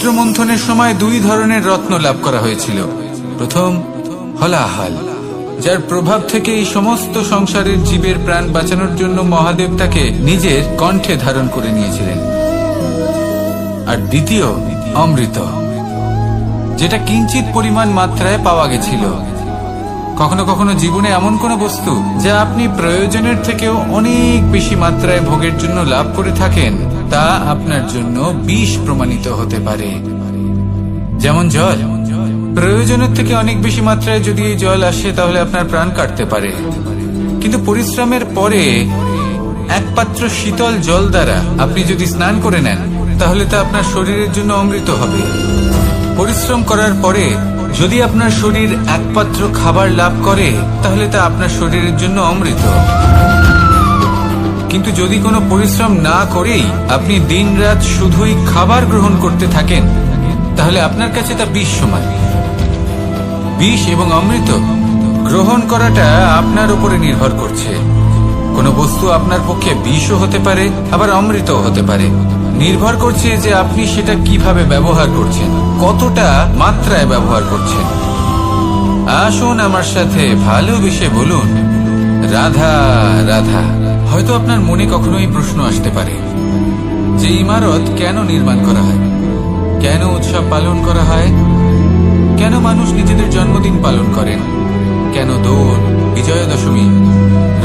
সমুদ্র মন্থনের সময় দুই ধরনের রত্ন লাভ করা হয়েছিল। প্রথম হলাহল, যার প্রভাব থেকে এই সমস্ত সংসারের জীবের প্রাণ বাঁচানোর জন্য মহাদেব তাকে নিজের কণ্ঠে ধারণ করে নিয়েছিলেন। আর দ্বিতীয় অমৃত, যেটা কিঞ্চিত পরিমাণ মাত্রায় পাওয়া গেছিল। কখনো কখনো জীবনে এমন কোন বস্তু যা আপনি প্রয়োজনের থেকেও অনেক বেশি মাত্রায় ভোগের জন্য লাভ করে থাকেন, তা আপনার জন্য বিষ প্রমাণিত হতে পারে। যেমন জল, প্রয়োজনের থেকে অনেক বেশি মাত্রায় যদি এই জল আসে তাহলে আপনার প্রাণ কাটতে পারে। কিন্তু পরিশ্রমের পরে এক পাত্র শীতল জল দ্বারা আপনি যদি স্নান করে নেন তাহলে তা আপনার শরীরের জন্য অমৃত হবে। পরিশ্রম করার পরে যদি আপনার শরীর এক পাত্র খাবার লাভ করে তাহলে তা আপনার শরীরের জন্য অমৃত। কিন্তু যদি কোনো পরিশ্রম না করেই আপনি দিনরাত শুধুই খাবার গ্রহণ করতে থাকেন তাহলে আপনার কাছে তা বিষ সমান। বিষ এবং অমৃত গ্রহণ করাটা আপনার উপরে নির্ভর করছে। কোনো বস্তু আপনার পক্ষে বিষও হতে পারে, আবার অমৃতও হতে পারে। নির্ভর করছে যে আপনি সেটা কিভাবে ব্যবহার করছেন, কতটা মাত্রায় ব্যবহার করছেন। আসুন আমার সাথে ভালোবেসে বলুন, রাধা রাধা। হয়তো আপনার মনে কখনো এই প্রশ্ন আসতে পারে যে ইমারত কেন নির্মাণ করা হয়, কেন উৎসব পালন করা হয়, কেন মানুষ নিজেদের জন্মদিন পালন করেন, কেন দোল, বিজয়া দশমী,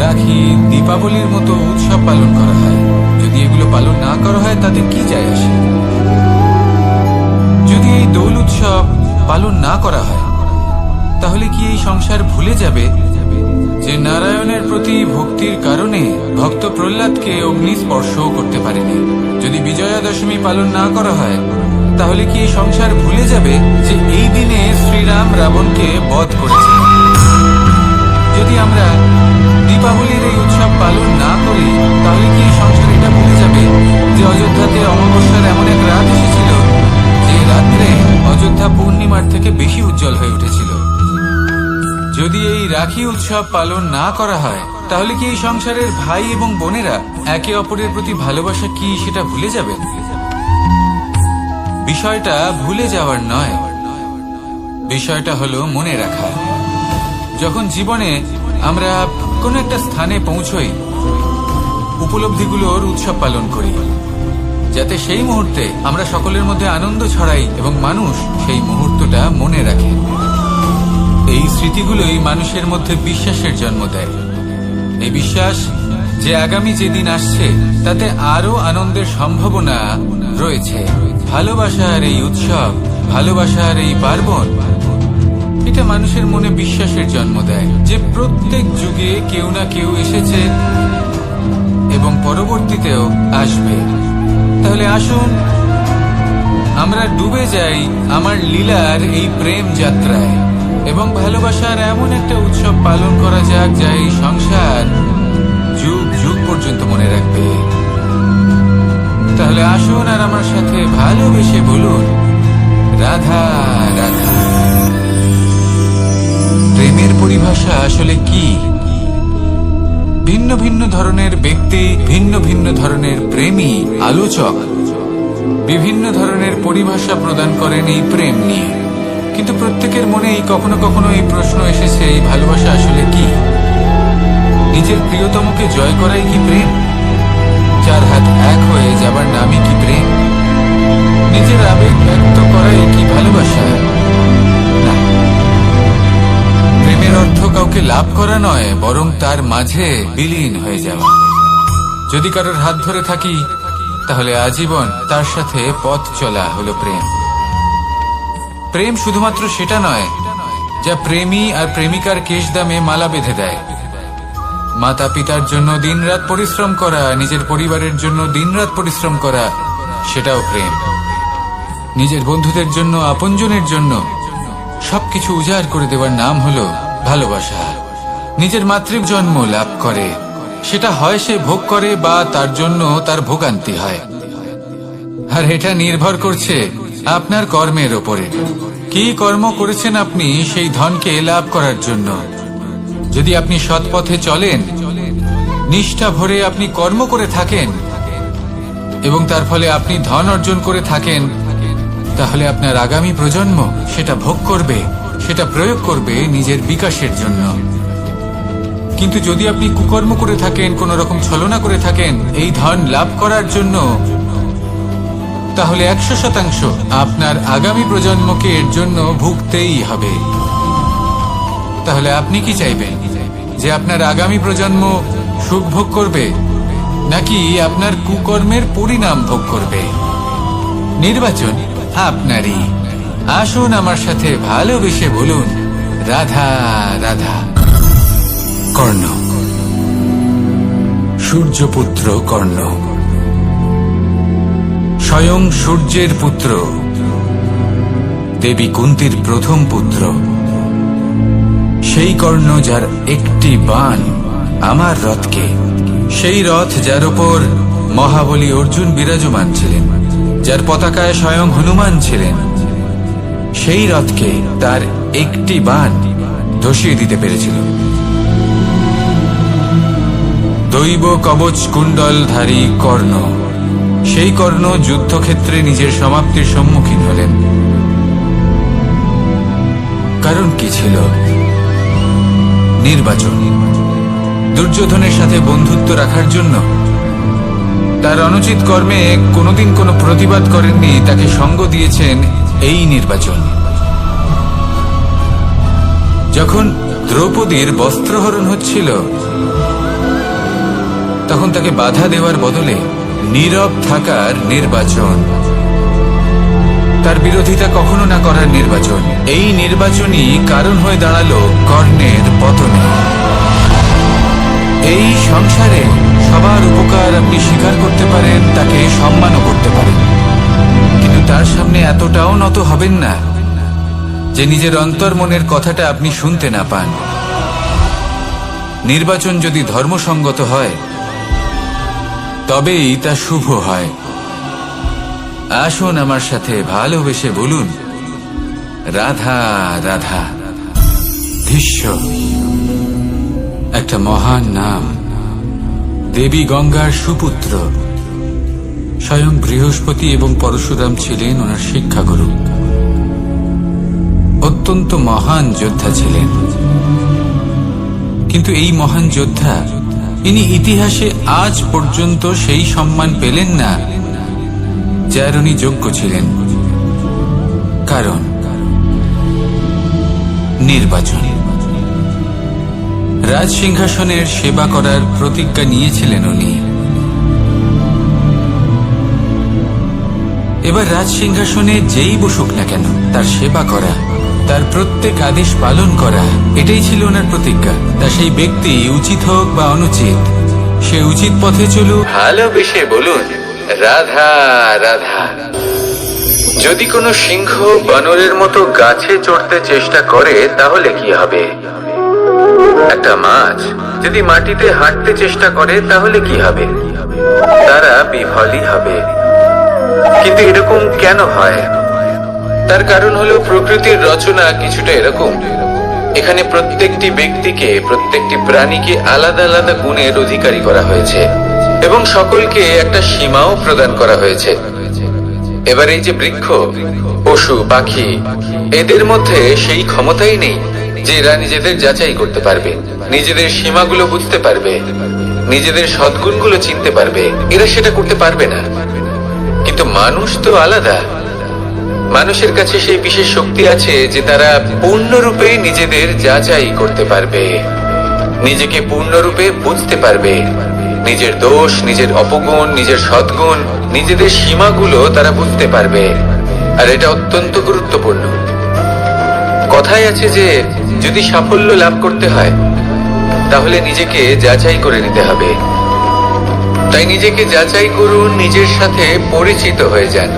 রাখি, দীপাবলির মতো উৎসব পালন করা হয়। যদি এগুলো পালন না করা হয় তাতে কি যায় আসে? যদি এই দোল উৎসব পালন না করা হয় তাহলে কি এই সংসার ভুলে যাবে যে নারায়ণের প্রতি ভক্তির কারণে ভক্ত প্রহ্লাদকে অগ্নি স্পর্শও করতে পারেনি? যদি বিজয়া দশমী পালন না করা হয় তাহলে কি এই সংসার ভুলে যাবে যে এই দিনে শ্রীরাম রাবণকে বধ করেছিলেন? যদি আমরা দীপাবলির এই উৎসব পালন না করি তাহলে কি এই সংসার এটা ভুলে যাবে যে অযোধ্যাতে অমাবস্যার এমন এক রাত এসেছিল যে রাত্রে অযোধ্যা পূর্ণিমার থেকে বেশি উজ্জ্বল হয়ে উঠেছিল? যদি এই রাখি উৎসব পালন না করা হয় তাহলে কি এই সংসারের ভাই এবং বোনেরা একে অপরের প্রতি ভালোবাসা কি সেটা ভুলে যাবেন? বিষয়টা ভুলে যাওয়ার নয়, বিষয়টা হলো মনে রাখা। যখন জীবনে আমরা কোনো একটা স্থানে পৌঁছই, উপলব্ধিগুলোর উৎসব পালন করি, যাতে সেই মুহূর্তে আমরা সকলের মধ্যে আনন্দ ছড়াই এবং মানুষ সেই মুহূর্তটা মনে রাখে। এই স্মৃতিগুলোই মানুষের মধ্যে বিশ্বাসের জন্ম দেয়। এই বিশ্বাস যে আগামী যেদিন আসছে তাতে আরো আনন্দের সম্ভাবনা রয়েছে। ভালোবাসার এই উৎসব, ভালোবাসার এই পার্বণ, এটা মানুষের মনে বিশ্বাসের জন্ম দেয় যে প্রত্যেক যুগে কেউ না কেউ এসেছে এবং পরবর্তীতেও আসবে। তাহলে আসুন আমরা ডুবে যাই আমার লীলার এই প্রেম যাত্রায় এবং ভালোবাসার এমন একটা উৎসব পালন করা যাক যা এই সংসার যুগ যুগ পর্যন্ত মনে রাখবে। তাহলে আসুন আর আমার সাথে ভালোবেসে বলুন, রাধা রাধা। প্রেমের পরিভাষা আসলে কি? ভিন্ন ভিন্ন ধরনের ব্যক্তি, ভিন্ন ভিন্ন ধরনের প্রেমী আলোচক বিভিন্ন ধরনের পরিভাষা প্রদান করেন এই প্রেম নিয়ে। কিন্তু প্রত্যেকের মনেই কখনো কখনো এই প্রশ্ন এসেছে, এই ভালোবাসা আসলে কি? নিজের প্রিয়তমকে জয় করাই কি প্রেম? চার হাত এক হয়ে যাবার নামই কি প্রেম? নিজের আবেগ ব্যক্ত করাই কি ভালোবাসা? না, প্রেমের অর্থ কাউকে লাভ করা নয়, বরং তার মাঝে বিলীন হয়ে যাওয়া। যদি কারোর হাত ধরে থাকি তাহলে আজীবন তার সাথে পথ চলা হলো প্রেম। প্রেম শুধুমাত্র সেটা নয় যা প্রেমী আর প্রেমিকার কেশদামে মালা বেঁধে দেয়। মাতা পিতার জন্য দিনরাত পরিশ্রম করা, নিজের পরিবারের জন্য দিনরাত পরিশ্রম করা, সেটাও প্রেম। নিজের বন্ধুদের জন্য, আপনজনের জন্য সবকিছু উজাড় করে দেওয়ার নাম হলো ভালোবাসা। নিজের মাতৃ জন্ম লাভ করে, সেটা হয় সে ভোগ করে বা তার জন্য তার ভোগান্তি হয়। আর এটা নির্ভর করছে আপনার কর্মের ওপরে। কি কর্ম করেছেন আপনি সেই ধনকে লাভ করার জন্য? যদি আপনি সৎ পথে চলেন, নিষ্ঠা ভরে আপনি কর্ম করে থাকেন এবং তার ফলে আপনি ধন অর্জন করে থাকেন, তাহলে আপনার আগামী প্রজন্ম সেটা ভোগ করবে, সেটা প্রয়োগ করবে নিজের বিকাশের জন্য। কিন্তু যদি আপনি কুকর্ম করে থাকেন, কোন রকম ছলনা করে থাকেন এই ধন লাভ করার জন্য, তাহলে 100% আপনার আগামী প্রজন্মকে এর জন্য ভুগতেই হবে। তাহলে আপনি কি চাইবেন, যে আপনার আগামী প্রজন্ম সুখ ভোগ করবে, নাকি আপনার কুকর্মের পরিণাম ভোগ করবে? নির্বাচন আপনারই। আসুন আমার সাথে ভালোবেসে বলুন, রাধা রাধা। কর্ণ, সূর্যপুত্র কর্ণ, স্বয়ং সূর্যের পুত্র, দেবী কুন্তির প্রথম পুত্র। সেই কর্ণ যার একটি বাণ আমার রথকে, সেই রথ যার উপর মহাবলী অর্জুন বিরাজমান ছিলেন, যার পতাকায় স্বয়ং হনুমান ছিলেন, সেই রথকে তার একটি বাণ ধসিয়ে দিতে পেরেছিল। দৈব কবচ কুণ্ডলধারী কর্ণ, সেই কর্ণ যুদ্ধক্ষেত্রে নিজের সমাপ্তির সম্মুখীন হলেন। কারণ কি ছিল? নির্বাচন। দুর্যোধনের সাথে বন্ধুত্ব রাখার জন্য, তার অনুচিত কর্মে কোনোদিন কোনো প্রতিবাদ করেননি, তাকে সঙ্গ দিয়েছেন এই নির্বাচন। যখন দ্রৌপদীর বস্ত্রহরণ হচ্ছিল, তখন তাকে বাধা দেওয়ার বদলে নীরব থাকার নির্বাচন, তার বিরোধিতা কখনো না করার নির্বাচন, এই নির্বাচনই কারণ হয়ে দাঁড়ালো কর্ণের পতনে। এই সংসারে সবার উপকার আপনি স্বীকার করতে পারেন, তাকে সম্মানও করতে পারেন, কিন্তু তার সামনে এতটাও নত হবেন না যে নিজের অন্তর্মনের কথাটা আপনি শুনতে না পান। নির্বাচন যদি ধর্মসঙ্গত হয়, তবেই তা শুভ হয়। আসুন আমার সাথে ভালোবেসে বলুন, রাধা রাধা। ভীষ্ম, একটা মহান নাম, দেবী গঙ্গার সুপুত্র। স্বয়ং বৃহস্পতি এবং পরশুরাম ছিলেন ওনার শিক্ষাগুরু। অত্যন্ত মহান যোদ্ধা ছিলেন, কিন্তু এই মহান যোদ্ধা ইনি ইতিহাসে আজ পর্যন্ত সেই সম্মান পেলেন না যার উনি যোগ্য ছিলেন। কারণ নির্বাচন। রাজ সিংহাসনের সেবা করার প্রতিজ্ঞা নিয়েছিলেন উনি। এবার রাজ সিংহাসনে যেই বসুক না কেন, তার সেবা করা, তার প্রত্যেক আদেশ পালন করা, এটাই ছিল ওনার প্রতিজ্ঞা। তা সেই ব্যক্তি উচিত হোক বা অনুচিত, সে উচিত পথে চলুক। ভালোবেসে বলুন, রাধা রাধা। যদি কোনো সিংহ বানরের মতো গাছে চড়তে চেষ্টা করে, তাহলে কি হবে? একটা মাছ যদি মাটিতে হাঁটতে চেষ্টা করে, তাহলে কি হবে? তারা বিফলই হবে। কিন্তু এরকম কেন হয়? তার কারণ হলো প্রকৃতির রচনা কিছুটা এরকম। এখানে প্রত্যেকটি ব্যক্তিকে, প্রত্যেকটি প্রাণীকে আলাদা আলাদা গুণের অধিকারী করা হয়েছে এবং সকলকে একটা সীমাও প্রদান করা হয়েছে। এবার এই যে বৃক্ষ, পশু, পাখি, এদের মধ্যে সেই ক্ষমতাই নেই যে এরা নিজেদের যাচাই করতে পারবে, নিজেদের সীমাগুলো বুঝতে পারবে, নিজেদের সদ্গুণগুলো চিনতে পারবে। এরা সেটা করতে পারবে না। কিন্তু মানুষ তো আলাদা। মানুষের কাছে সেই বিশেষ শক্তি আছে যে তারা পূর্ণরূপে নিজেদের যাচাই করতে পারবে, নিজেকে পূর্ণরূপে বুঝতে পারবে, নিজের দোষ, নিজের অপগুণ, নিজের সদ্গুণ, নিজেদের সীমাগুলো তারা বুঝতে পারবে। আর এটা অত্যন্ত গুরুত্বপূর্ণ। কথায় আছে যে যদি সাফল্য লাভ করতে হয়, তাহলে নিজেকে যাচাই করে নিতে হবে। তাই নিজেকে যাচাই করুন, নিজের সাথে পরিচিত হয়ে যান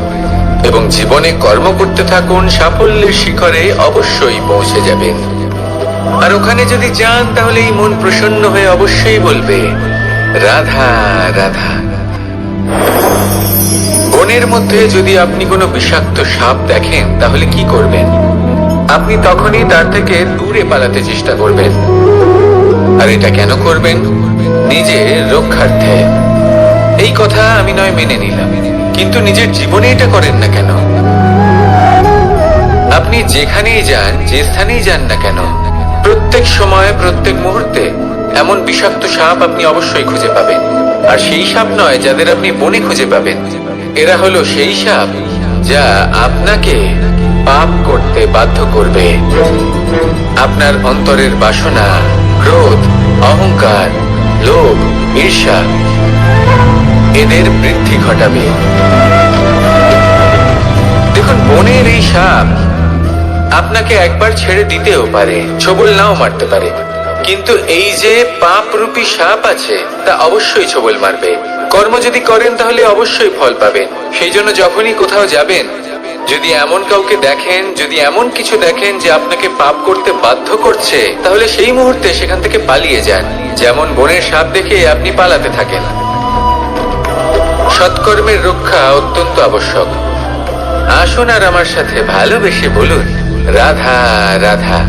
এবং জীবনে কর্ম করতে থাকুন। সাফল্যের শিখরে অবশ্যই পৌঁছে যাবেন। আর ওখানে যদি যান, তাহলে এই মন প্রসন্ন হয়ে অবশ্যই বলবে, রাধা রাধা। বনের মধ্যে যদি আপনি কোনো বিষাক্ত সাপ দেখেন, তাহলে কি করবেন? আপনি তখনই তার থেকে দূরে পালাতে চেষ্টা করবেন। আর এটা কেন করবেন? নিজের রক্ষার্থে। এই কথা আমি নয় মেনে নিলাম, কিন্তু নিজের জীবনে এটা করেন না কেন? আপনি যেখানেই যান, যে স্থানেই যান না কেন, প্রত্যেক সময় প্রত্যেক মুহূর্তে এমন বিষাক্ত সাপ আপনি অবশ্যই খুঁজে পাবেন। আর সেই সাপ নয় যাদের আপনি বনে খুঁজে পাবেন, এরা হলো সেই সাপ যা আপনাকে পাপ করতে বাধ্য করবে। আপনার অন্তরের বাসনা, ক্রোধ, অহংকার, লোভ, ঈর্ষা এদের বৃদ্ধি ঘটাবে। দেখুন, বনের এই সাপ আপনাকে একবার ছেড়ে দিতেও পারে, ছোবল নাও মারতে পারে, কিন্তু এই যে পাপরূপী সাপ আছে তা অবশ্যই ছোবল মারবে। কর্ম যদি করেন তাহলে অবশ্যই ফল পাবেন। সেই জন্য যখনই কোথাও যাবেন, যদি এমন কাউকে দেখেন, যদি এমন কিছু দেখেন যে আপনাকে পাপ করতে বাধ্য করছে, তাহলে সেই মুহূর্তে সেখান থেকে পালিয়ে যান। যেমন বনের সাপ দেখে আপনি পালাতে থাকেন। সৎকর্মের রক্ষা অত্যন্ত আবশ্যক। আসুন আর আমার সাথে ভালোবেসে বলুন, রাধা রাধা।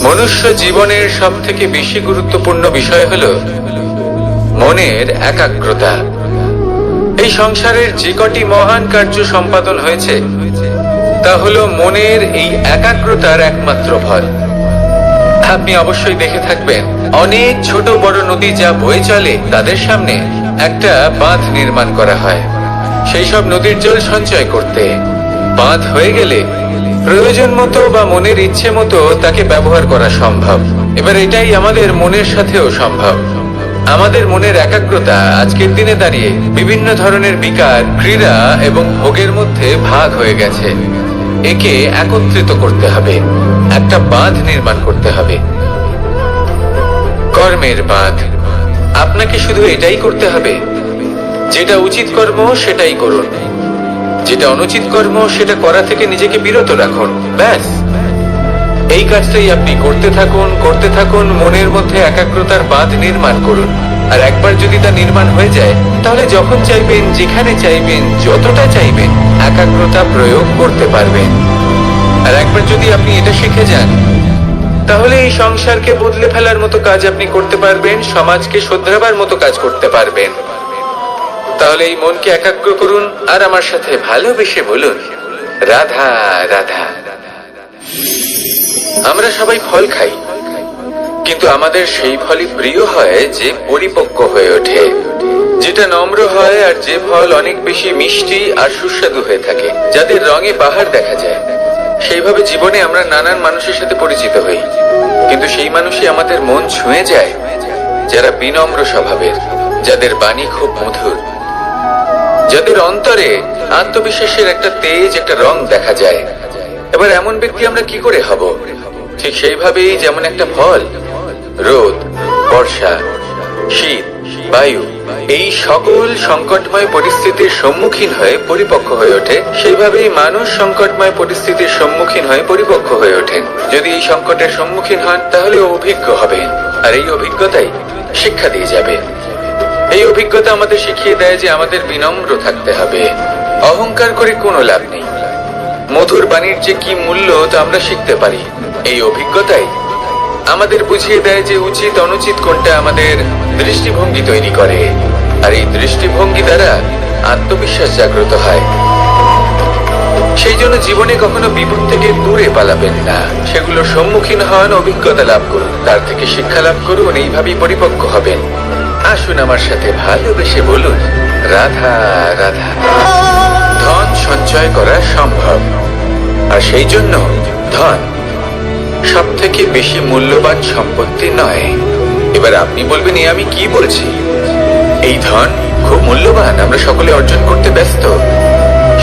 মনুষ্য জীবনের সব থেকে বেশি গুরুত্বপূর্ণ বিষয় হলো মনের একাগ্রতা। এই সংসারের যে কটি মহান কার্য সম্পাদন হয়েছে তা হলো মনের এই একাগ্রতার একমাত্র ফল। আপনি অবশ্যই দেখে থাকবেন, অনেক ছোট বড় নদী যা বয়ে চলে তাদের সামনে একটা বাঁধ নির্মাণ করা হয় সেই সব নদীর জল সঞ্চয় করতে। বাঁধ হয়ে গেলে প্রয়োজন মতো বা মনের ইচ্ছে মতো তাকে ব্যবহার করা সম্ভব। এবার এটাই আমাদের মনের সাথেও সম্ভব। আমাদের মনের একাগ্রতা আজকের দিনে দাঁড়িয়ে বিভিন্ন ধরনের বিকার, ক্রীড়া এবং ভোগের মধ্যে ভাগ হয়ে গেছে। একে একত্রিত করতে হবে, একটা বাঁধ নির্মাণ করতে হবে, কর্মের বাঁধ। আপনাকে শুধু এটাই করতে হবে, যেটা উচিত কর্ম সেটাই করুন, যেটা অনুচিত কর্ম সেটা করা থেকে নিজেকে বিরত রাখুন। ব্যাস, এই কাজটাই আপনি করতে থাকুন, করতে থাকুন। মনের মধ্যে একাগ্রতার বাঁধ নির্মাণ করুন। আর একবার যদি তা নির্মাণ হয়ে যায়, তাহলে যখন চাইবেন, যেখানে চাইবেন, যতটা চাইবেন একাগ্রতা প্রয়োগ করতে পারবেন। আর একবার যদি আপনি এটা শিখে যান, তাহলে এই সংসারকে বদলে ফেলার মতো কাজ আপনি করতে পারবেন, সমাজকে শোধরাবার মতো কাজ করতে পারবেন। তাহলে এই মনকে একাগ্র করুন আর আমার সাথে ভালোবেসে বলুন, রাধা রাধা। আমরা সবাই ফল খাই, কিন্তু আমাদের সেই ফলই প্রিয় হয় যে পরিপক্ক হয়ে ওঠে, যেটা নম্র হয়, আর যে ফল অনেক বেশি মিষ্টি আর সুস্বাদু হয়ে থাকে, যাদের রঙে বাহার দেখা যায়। সেইভাবে জীবনে আমরা নানান মানুষের সাথে পরিচিত হই, কিন্তু সেই মানুষই আমাদের মন ছুঁয়ে যায় যারা বিনম্র স্বভাবের, যাদের বাণী খুব মধুর, যাদের অন্তরে আত্মবিশ্বাসের একটা তেজ, একটা রং দেখা যায়। এবার এমন ব্যক্তি আমরা কি করে হব? ঠিক সেইভাবেই যেমন একটা ফল রোদ, বর্ষা, শীত, বায়ু এই সকল সংকটময় পরিস্থিতির সম্মুখীন হয়ে পরিপক্ক হয়ে ওঠে, সেইভাবেই মানুষ সংকটময় পরিস্থিতির সম্মুখীন হয়ে পরিপক্ক হয়ে ওঠেন। যদি এই সংকটের সম্মুখীন হন তাহলে অভিজ্ঞ হবেন, আর এই অভিজ্ঞতাই শিক্ষা দিয়ে যাবে। এই অভিজ্ঞতা আমাদের শিখিয়ে দেয় যে আমাদের বিনম্র থাকতে হবে। অহংকার করে কোনো লাভ নেই। মধুর বাণীর যে কি মূল্য তা আমরা শিখতে পারি। এই অভিজ্ঞতাই আমাদের বুঝিয়ে দেয় যে উচিত অনুচিত কোনটা আমাদের দৃষ্টিভঙ্গি তৈরি করে, আর এই দৃষ্টিভঙ্গি দ্বারা আত্মবিশ্বাস জাগ্রত হয়। সেই জন্য জীবনে কখনো বিপদ থেকে দূরে পালাবেন না, সেগুলোর সম্মুখীন হন, অভিজ্ঞতা লাভ করুন, তার থেকে শিক্ষা লাভ করুন, এইভাবেই পরিপক্ক হবেন। আসুন আমার সাথে ভালোবেসে বলুন, রাধা রাধা। ধন সঞ্চয় করা সম্ভব, আর সেই জন্য ধন সব থেকে বেশি মূল্যবান সম্পত্তি নয়। এবার আপনি বলবেন, এ আমি কি বলছি? এই ধন খুব মূল্যবান, আমরা সকলে অর্জন করতে ব্যস্ত।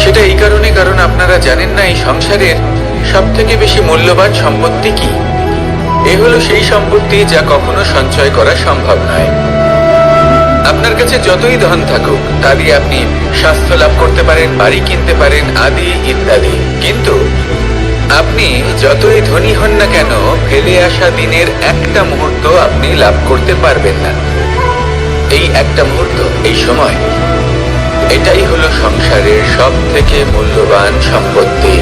সেটা এই কারণে, কারণ আপনারা জানেন না এই সংসারের সব থেকে বেশি মূল্যবান সম্পত্তি কি। এ হলো সেই সম্পত্তি যা কখনো সঞ্চয় করা সম্ভব নয়। আপনার কাছে যতই ধন থাকুক, তা দিয়ে আপনি স্বাস্থ্য লাভ করতে পারেন, বাড়ি কিনতে পারেন, আদি ইত্যাদি, কিন্তু আপনি যতই ধনী হন না কেন, ফেলে আসা দিনের একটা মুহূর্ত আপনি লাভ করতে পারবেন না। এই একটা মুহূর্ত, এই সময়, এটাই হলো সংসারের সব থেকে মূল্যবান সম্পত্তি।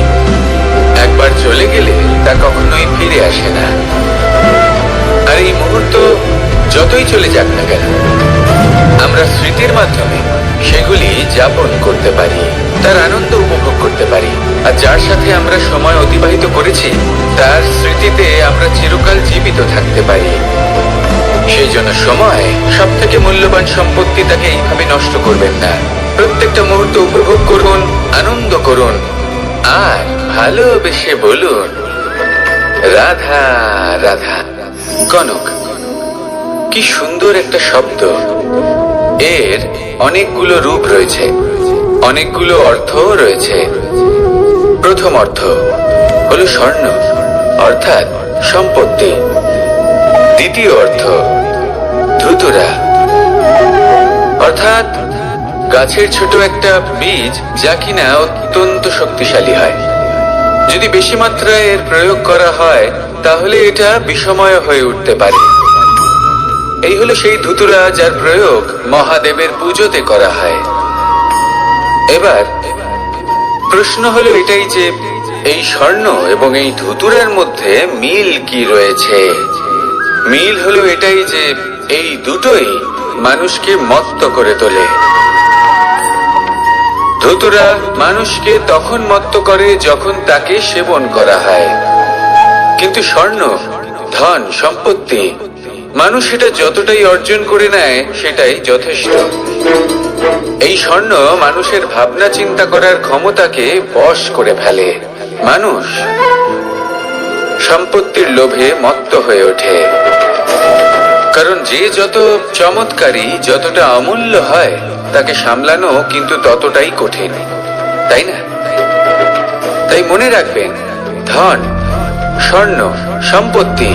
একবার চলে গেলে তা কখনোই ফিরে আসে না। আর এই মুহূর্ত যতই চলে যাক না কেন, আমরা স্মৃতির মাধ্যমে সেগুলি যাপন করতে পারি, তার আনন্দ উপভোগ করতে পারি, আর যার সাথে আমরা সময় অতিবাহিত করেছি তার স্মৃতিতে আমরা চিরকাল জীবিত থাকতে পারি। সেই জন্য সময় সব থেকে মূল্যবান সম্পত্তি, তাকে এইভাবে নষ্ট করবেন না। প্রত্যেকটা মুহূর্ত উপভোগ করুন, আনন্দ করুন, আর ভালোবেসে বলুন রাধা রাধা। কনক, কি সুন্দর একটা শব্দ। এর অনেকগুলো রূপ রয়েছে, অনেকগুলো অর্থও রয়েছে। প্রথম অর্থ হলো স্বর্ণ, অর্থাৎ সম্পত্তি। দ্বিতীয় অর্থ ধুতুরা, অর্থাৎ গাছের ছোট একটা বীজ, যা কিনা অত্যন্ত শক্তিশালী হয়। যদি বেশি মাত্রায় এর প্রয়োগ করা হয় তাহলে এটা বিষময় হয়ে উঠতে পারে। এই হলো সেই ধুতুরা যার প্রয়োগ মহাদেবের পুজোতে করা হয়। এবার প্রশ্ন হলো এটাই যে এই স্বর্ণ এবং এই ধুতুরার মধ্যে মিল কি রয়েছে। মিল হলো এটাই যে এই দুটোই মানুষকে মত্ত করে তোলে। ধুতুরা মানুষকে তখন মত্ত করে যখন তাকে সেবন করা হয়, কিন্তু স্বর্ণ, ধন, সম্পত্তি, মানুষ এটা যতটাই অর্জন করে নেয় সেটাই যথেষ্ট। এই স্বর্ণ মানুষের ভাবনা চিন্তা করার ক্ষমতাকে বশ করে ফেলে। মানুষ সম্পত্তির লোভে মত্ত হয়ে ওঠে, কারণ যে যত চমৎকারী, যতটা অমূল্য হয় তাকে সামলানো কিন্তু ততটাই কঠিন, তাই না? তাই মনে রাখবেন, ধন, স্বর্ণ, সম্পত্তি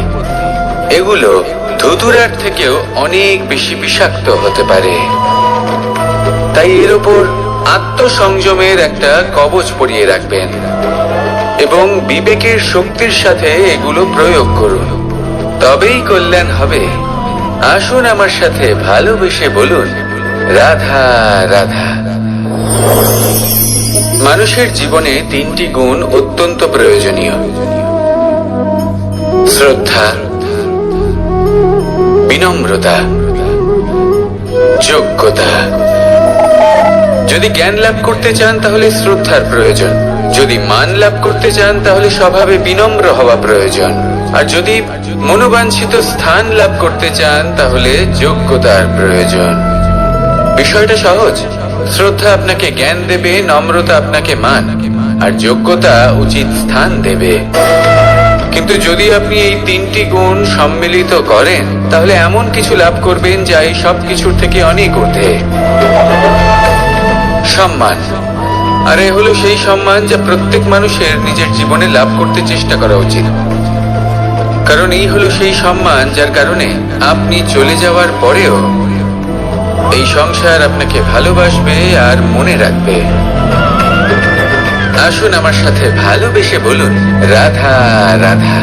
এগুলো ধুতুরার থেকেও অনেক বেশি বিষাক্ত হতে পারে। তাই এর ওপর আত্মসংযমের একটা কবচ পরিয়ে রাখবেন এবং বিবেকের শক্তির সাথে এগুলো প্রয়োগ করুন, তবেই কল্যাণ হবে। আসুন আমার সাথে ভালোবেসে বলুন রাধা রাধা। মানুষের জীবনে তিনটি গুণ অত্যন্ত প্রয়োজনীয়: শ্রদ্ধা, বিনম্রতা, যোগ্যতা। যদি জ্ঞান লাভ করতে চান তাহলে শ্রদ্ধার প্রয়োজন, যদি মান লাভ করতে চান তাহলে স্বভাবে বিনম্র হওয়া প্রয়োজন, আর যদি মনোবাঞ্ছিত স্থান লাভ করতে চান তাহলে যোগ্যতার প্রয়োজন। বিষয়টা সহজ। শ্রদ্ধা আপনাকে জ্ঞান দেবে, নম্রতা আপনাকে মান, আর যোগ্যতা উচিত স্থান দেবে। কিন্তু যদি আপনি এই তিনটি গুণ সম্মিলিত করেন তাহলে এমন কিছু লাভ করবেন যা এই সব কিছুর থেকে অনেক ঊর্ধ্বে। সম্মান। আর এ হলো সেই সম্মান যা প্রত্যেক মানুষের নিজের জীবনে লাভ করতে চেষ্টা করা উচিত, কারণ এই হলো সেই সম্মান যার কারণে আপনি চলে যাওয়ার পরেও এই সংসার আপনাকে ভালোবাসবে আর মনে রাখবে। আসুন আমার সাথে ভালোবেসে বলুন রাধা রাধা।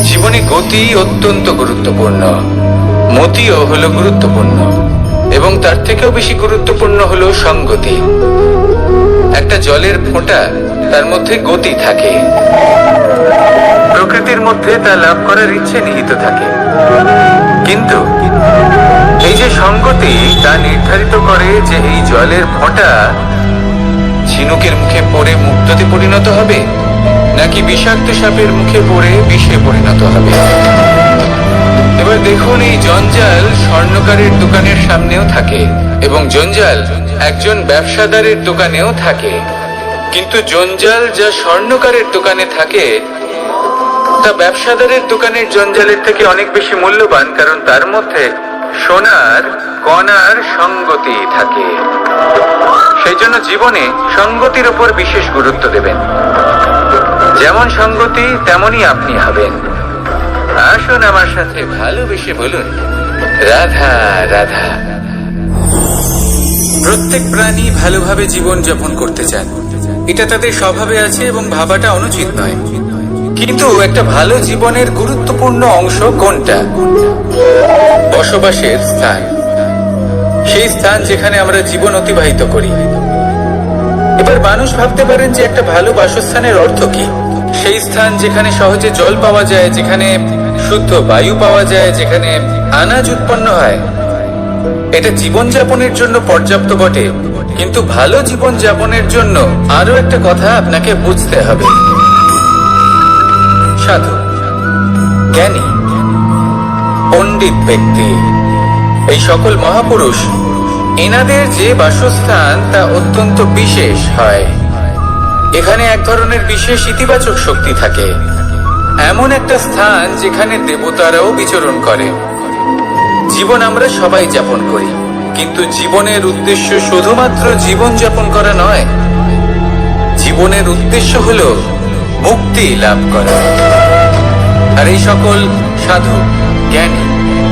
জীবনে গতি অত্যন্ত গুরুত্বপূর্ণ, মতিও হলো গুরুত্বপূর্ণ, এবং তার থেকেও বেশি গুরুত্বপূর্ণ হলো সংগতি। একটা জলের ফোঁটা, তার মধ্যে গতি থাকে, প্রকৃতির মধ্যে তা লাভ করার ইচ্ছে নিহিত থাকে, কিন্তু এই যে সংগতি তা নির্ধারিত করে যে এই জলের ফোঁটা ঝিনুকের মুখে পড়ে মুক্ততে পরিণত হবে নাকি বিষাক্ত সাপের মুখে পড়ে বিষে পরিণত হবে। এবার দেখুন, এই জঞ্জাল স্বর্ণকারের দোকানের সামনেও থাকে এবং জঞ্জাল একজন ব্যবসাদারের দোকানেও থাকে, কিন্তু জঞ্জাল যা স্বর্ণকারের দোকানে থাকে তা ব্যবসাদারের দোকানের জঞ্জালের থেকে অনেক বেশি মূল্যবান, কারণ তার মধ্যে সোনার কণার সঙ্গতি থাকে। সেই জন্য জীবনে সঙ্গতির উপর বিশেষ গুরুত্ব দেবেন। যেমন সঙ্গতি তেমনই আপনি হবেন। আসুন আমার সাথে ভালোবেসে বলুন রাধা রাধা। প্রত্যেক প্রাণী ভালোভাবে জীবন যাপন করতে চান, এটা তাদের স্বভাবে আছে এবং ভাবাটা অনুচিত নয়। কিন্তু একটা ভালো জীবনের গুরুত্বপূর্ণ অংশ কোনটা? বসবাসের স্থান, সেই স্থান যেখানে আমরা জীবন অতিবাহিত করি। এবার মানুষ ভাবতে পারেন যে একটা ভালো বাসস্থানের অর্থ কি? সেই স্থান যেখানে সহজে জল পাওয়া যায়, যেখানে শুদ্ধ বায়ু পাওয়া যায়, যেখানে আনাজ উৎপন্ন হয়। এটা জীবনযাপনের জন্য পর্যাপ্ত বটে, কিন্তু ভালো জীবন যাপনের জন্য আরো একটা কথা আপনাকে বুঝতে হবে। সাধু, জ্ঞানী, পণ্ডিত ব্যক্তি, এই সকল মহাপুরুষ, এনাদের যে বাসস্থান তা অত্যন্ত বিশেষ হয়। এখানে এক ধরনের বিশেষ ইতিবাচক শক্তি থাকে, এমন একটা স্থান যেখানে দেবতারাও বিচরণ করে। জীবন আমরা সবাই যাপন করি, কিন্তু জীবনের উদ্দেশ্য শুধুমাত্র জীবন যাপন করা নয়। জীবনের উদ্দেশ্য হলো মুক্তি লাভ করা। আর এই সকল সাধু, জ্ঞানী,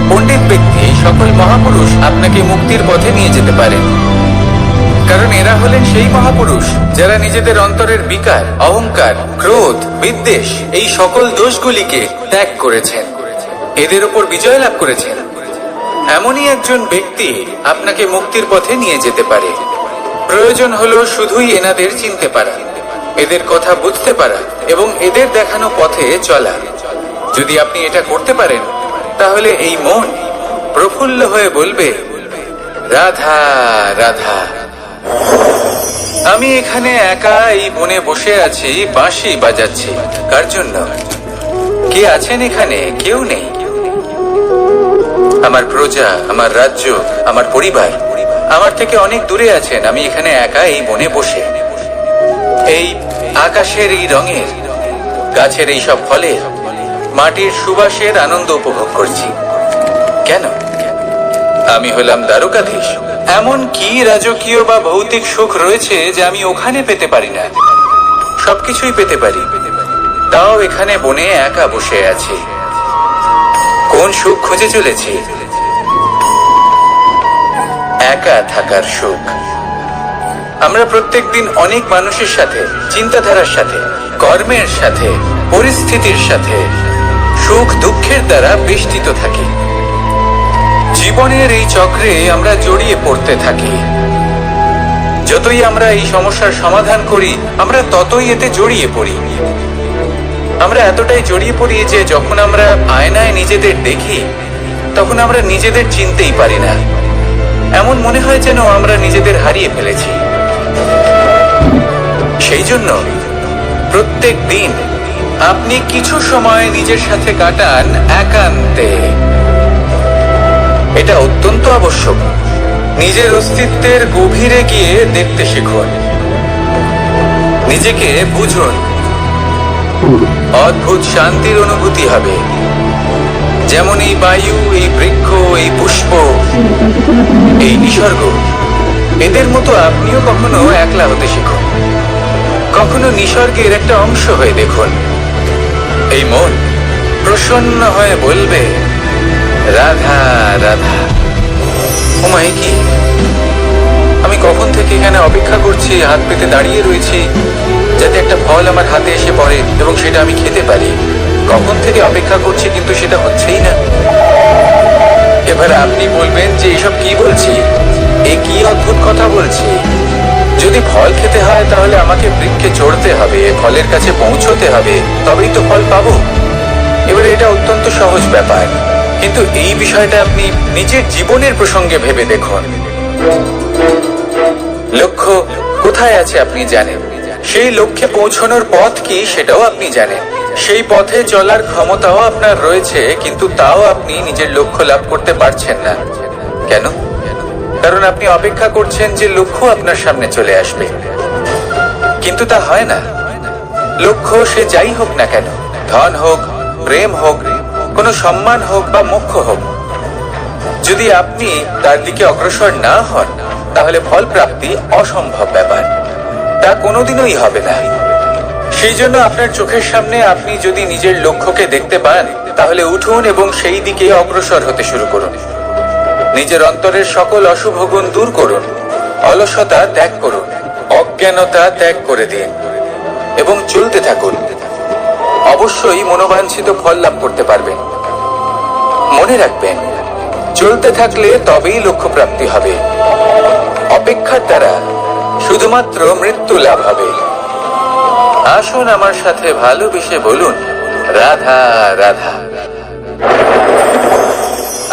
পণ্ডিত ব্যক্তি, এই সকল মহাপুরুষ আপনাকে মুক্তির পথে নিয়ে যেতে পারেন, কারণ এরা হলেন সেই মহাপুরুষ যারা নিজেদের অন্তরের বিকার, অহংকার, ক্রোধ, বিদ্বেষ এই সকল দোষগুলিকে ত্যাগ করেছেন, এদের উপর বিজয় লাভ করেছেন। এমনই একজন ব্যক্তি আপনাকে মুক্তির পথে নিয়ে যেতে পারে। প্রয়োজন হলো শুধুই এনাদের চিনতে পারা, এদের কথা বুঝতে পারা এবং এদের দেখানো পথে চলা। যদি আপনি এটা করতে পারেন, তাহলে এই মন প্রফুল্ল হয়ে বলবে, রাধা রাধা। আমি এখানে একা এই বনে বসে আছি, বাঁশি বাজাচ্ছি। কার জন্য? কে আছেন এখানে? কেউ নেই। আমার প্রজা, আমার রাজ্য, আমার পরিবার আমার থেকে অনেক দূরে আছেন। আমি এখানে একা এই বনে বসে এই আকাশের এই রঙের, গাছের এই সব ফলের, মাটির সুবাসের আনন্দ উপভোগ করছি। কেন? আমি হলাম দ্বারকাধীশ। এমন কি রাজকীয় বা ভৌতিক সুখ রয়েছে যে আমি ওখানে পেতে পারি না? সবকিছুই পেতে পারি, তাও এখানে বনে একা বসে আছি। কোন সুখ খুঁজে চলেছি? একা থাকার সুখ। আমরা প্রত্যেকদিন অনেক মানুষের সাথে, চিন্তাধারার সাথে, কর্মের সাথে, পরিস্থিতির সাথে সুখ দুঃখের দ্বারা বেষ্টিত থাকি। জীবনের এই চক্রে আমরা জড়িয়ে পড়তে থাকি। যতই আমরা এই সমস্যার সমাধান করি, আমরা ততই এতে জড়িয়ে পড়ি। আমরা এতটাই জড়িয়ে পড়ি যে যখন আমরা আয়নায় নিজেদের দেখি, তখন আমরা নিজেদের চিনতেই পারি না। এমন মনে হয় যেন আমরা নিজেদের হারিয়ে ফেলেছি। সেই জন্য প্রত্যেক দিন আপনি কিছু সময় নিজের সাথে কাটান একান্তে। এটা অত্যন্ত আবশ্যক। নিজের অস্তিত্বের গভীরে গিয়ে দেখতে শিখুন, নিজেকে বুঝুন। অদ্ভুত শান্তির অনুভূতি হবে। যেমন এই বায়ু, এই বৃক্ষ, এই পুষ্প, এই নিসর্গ, এদের মতো আপনিও কখনো একলা হতে শিখুন। কখনো নিসর্গের একটা অংশ হয়ে দেখুন। এই মন প্রসন্ন হয়ে বলবে, রাধা রাধা। ওমাই কি, আমি কখন থেকে এখানে অপেক্ষা করছি, হাত পেতে দাঁড়িয়ে রয়েছি যাতে একটা ফল আমার হাতে এসে পড়ে এবং সেটা আমি খেতে পারি। কখন থেকে অপেক্ষা করছি, কিন্তু সেটা হচ্ছেই না। এবার আপনি বলবেন যে এসব কি বলছি, এ কি অদ্ভুত কথা বলছি। যদি ফল খেতে হয় তাহলে আমাকে বৃক্ষে চড়তে হবে, ফলের কাছে পৌঁছতে হবে, তবেই তো ফল পাবো। এবারে এটা অত্যন্ত সহজ ব্যাপার, কিন্তু এই বিষয়টা আপনি নিজের জীবনের প্রসঙ্গে ভেবে দেখুন। লক্ষ্য কোথায় আছে আপনি জানেন, সেই লক্ষ্যে পৌঁছানোর পথ কি সেটাও আপনি জানেন, সেই পথে চলার ক্ষমতাও আপনার রয়েছে, কিন্তু তাও আপনি নিজের লক্ষ্য লাভ করতে পারছেন না। কেন? কারণ আপনি অপেক্ষা করছেন যে লক্ষ্য আপনার সামনে চলে আসবে, কিন্তু তা হয় না। লক্ষ্য সে যাই হোক না কেন, ধন হোক, প্রেম হোক, কোনো সম্মান হোক বা মোক্ষ হোক, যদি আপনি তার দিকে অগ্রসর না হন, তাহলে ফল প্রাপ্তি অসম্ভব ব্যাপার, তা কোনোদিনই হবে না। সেই জন্য আপনার চোখের সামনে আপনি যদি নিজের লক্ষ্যকে দেখতে পান, তাহলে উঠুন এবং সেই দিকে অগ্রসর হতে শুরু করুন। নিজের অন্তরের সকল অশুভ গুণ দূর করুন, অলসতা ত্যাগ করুন, অজ্ঞানতা ত্যাগ করে দিন এবং চলতে থাকুন। অবশ্যই মনোবাঞ্ছিত ফল লাভ করতে পারবেন। মনে রাখবেন, চলতে থাকলে তবেই লক্ষ্য প্রাপ্তি হবে। অপেক্ষার দ্বারা শুধুমাত্র মৃত্যু লাভ হবে। আসুন আমার সাথে ভালোবেসে বলুন, রাধা রাধা।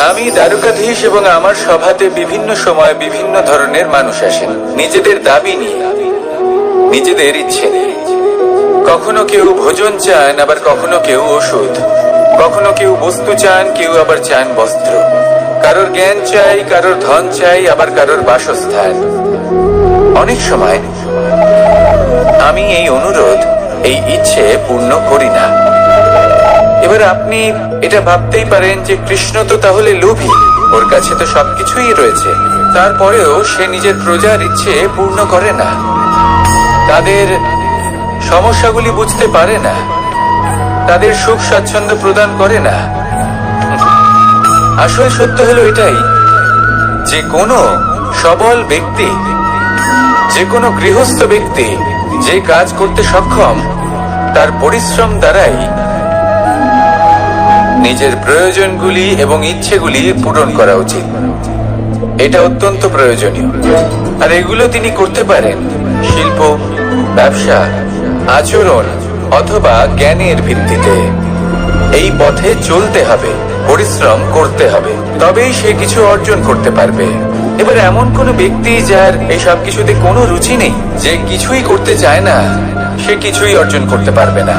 আমি দ্বারকাধীশ এবং আমার সভাতে বিভিন্ন সময় বিভিন্ন ধরনের মানুষ আসেন নিজেদের দাবি নিয়ে, নিজেদের ইচ্ছে নিয়ে। কখনো কেউ ভোজন চান, আবার কখনো কেউ ওষুধ, কখনো কেউ বস্তু চান, কেউ আবার চান বস্ত্র। কারোর জ্ঞান চাই, কারোর ধন চাই, আবার কারোর বাসস্থান। অনেক সময় আমি এই অনুরোধ, এই ইচ্ছে পূর্ণ করি না। এবার আপনি এটা ভাবতেই পারেন যে কৃষ্ণ তো তাহলে লোভী, ওর কাছে তো সবকিছুই রয়েছে, তারপরেও সে নিজের প্রজার ইচ্ছে পূর্ণ করে না, তাদের সমস্যাগুলি বুঝতে পারে না, তাদের সুখ স্বাচ্ছন্দ্য প্রদান করে না। আসল সত্য হলো এটাই যে কোনো সবল ব্যক্তি, যে কোনো গৃহস্থ ব্যক্তি যে কাজ করতে সক্ষম, তার পরিশ্রম দ্বারাই নিজের প্রয়োজনগুলি এবং ইচ্ছেগুলি পূরণ করা উচিত। এটা অত্যন্ত প্রয়োজনীয়। আর এগুলো তিনি করতে পারেন শিল্প, ব্যবসা, আচরণ অথবা জ্ঞানের ভিত্তিতে। এই পথে চলতে হবে, পরিশ্রম করতে হবে, তবেই সে কিছু অর্জন করতে পারবে। এবার এমন কোন ব্যক্তি যার এই সব কিছুতে কোনো রুচি নেই, যে কিছুই করতে চায় না, সে কিছুই অর্জন করতে পারবে না।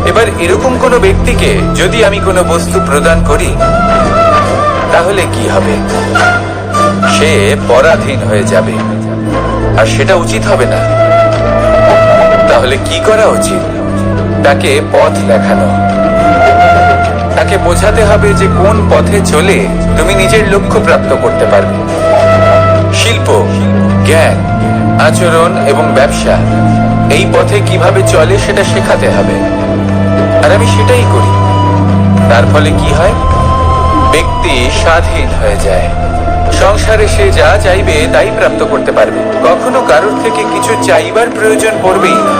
এবার এরকম কোন ব্যক্তিকে যদি আমি কোনো বস্তু প্রদান করি, তাহলে কি হবে? সে পরাধীন হয়ে যাবে, আর সেটা উচিত হবে না। তাহলে কি করা উচিত? তাকে পথ দেখানো, তাকে বোঝাতে হবে যে কোন পথে চলে তুমি নিজের লক্ষ্য প্রাপ্ত করতে পারবে। শিল্প, জ্ঞান, আচরণ এবং ব্যবসা, এই পথে কিভাবে চলে সেটা শেখাতে হবে। আর আমি সেটাই করি। তার ফলে কি হয়? ব্যক্তি স্বাধীন হয়ে যায়। সংসারে সে যা চাইবে তাই প্রাপ্ত করতে পারবে, কখনো কারোর থেকে কিছু চাইবার প্রয়োজন পড়বেই না।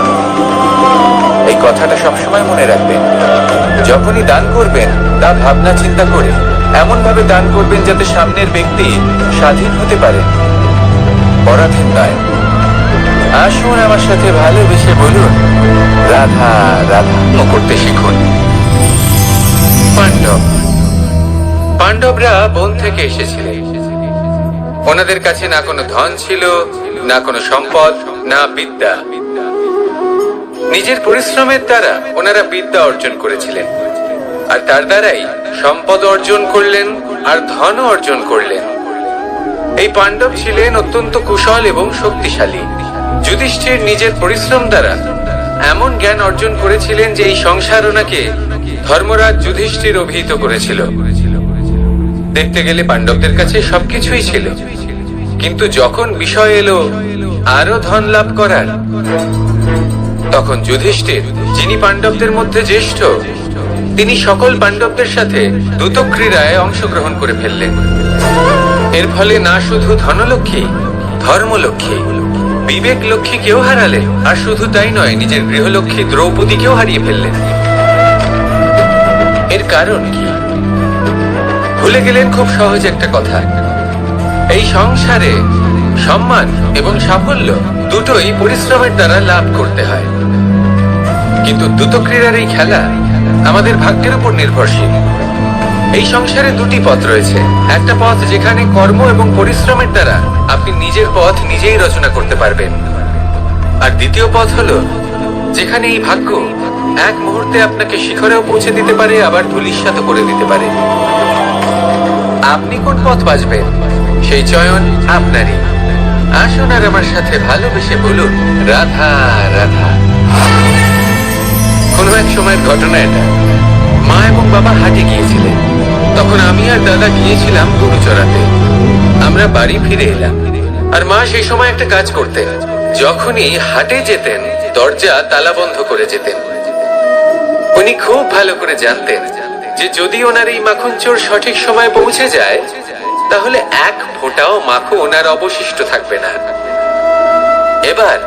এই কথাটা সবসময় মনে রাখবেন। যখনই দান করবেন, তা ভাবনা চিন্তা করে এমন ভাবে দান করবেন যাতে সামনের ব্যক্তি স্বাধীন হতে পারে, পরাধীন নয়। আসুন আমার সাথে ভালোবেসে বলুন রাধা রাধা করতে শিখুন। পাণ্ডব, পাণ্ডবরা বন থেকে এসেছিলেন। ওনাদের কাছে না কোনো ধন ছিল, না কোনো সম্পদ, না বিদ্যা। নিজের পরিশ্রমের দ্বারা ওনারা বিদ্যা অর্জন করেছিলেন, আর তার দ্বারাই সম্পদ অর্জন করলেন আর ধনও অর্জন করলেন। এই পাণ্ডব ছিলেন অত্যন্ত কুশল এবং শক্তিশালী। যুধিষ্ঠির নিজের পরিশ্রম দ্বারা এমন জ্ঞান অর্জন করেছিলেন যে এই সংসার ওনাকে ধর্মরাজ যুধিষ্ঠির অভিহিত করেছিল। দেখতে গেলে পাণ্ডবদের কাছে সবকিছুই ছিল, কিন্তু যখন বিষয় এলো আরো ধন লাভ করার, তখন যুধিষ্ঠির, যিনি পাণ্ডবদের মধ্যে জ্যেষ্ঠ, তিনি সকল পাণ্ডবদের সাথে দ্যুতক্রীড়ায় অংশগ্রহণ করে ফেললেন। এর ফলে না শুধু ধনলক্ষ্মী, ধর্মলক্ষ্মী, বিবেক লক্ষ্মী কেউ হারালেন, আর শুধু তাই নয়, নিজের গৃহলক্ষ্মী দ্রৌপদীকেও হারিয়ে ফেললেন। এর কারণ কি? ভুলে গেলেন খুব সহজ একটা কথা। এই সংসারে সম্মান এবং সাফল্য দুটোই পরিশ্রমের দ্বারা লাভ করতে হয়, কিন্তু দ্রুতক্রীড়ার এই খেলা আমাদের ভাগ্যের উপর নির্ভরশীল। এই সংসারে দুটি পথ রয়েছে। একটা পথ যেখানে কর্ম এবং পরিশ্রমের দ্বারা আপনি নিজের পথ নিজেই রচনা করতে পারবেন, আর দ্বিতীয় পথ হলো যেখানে এই ভাগ্য এক মুহূর্তে আপনাকে শিখরেও পৌঁছে দিতে পারে, আবার ধূলিসাৎ করে দিতে পারে। আপনি কোন পথ বাছবেন, সেই চয়ন আপনারই। আসুন আর আমার সাথে ভালোবেসে বলুন রাধা রাধা। কোনো এক সময়ের ঘটনা এটা। মা এবং বাবা হাটে গিয়েছিলেন, তখন আমি আর দাদা গিয়েছিলাম গরু চড়াতে। আমরা বাড়ি ফিরে এলাম, আর মা সেই সময় একটা কাজ করতেন। যখনই হাটে যেতেন, দরজা তালা বন্ধ করে যেতেন। উনি খুব ভালো করে জানতেন যে যদি ওনার এই মাখন চোর সঠিক সময় পৌঁছে যায়, তাহলে এক ফোঁটাও মাখন আর অবশিষ্ট থাকবে না। এবার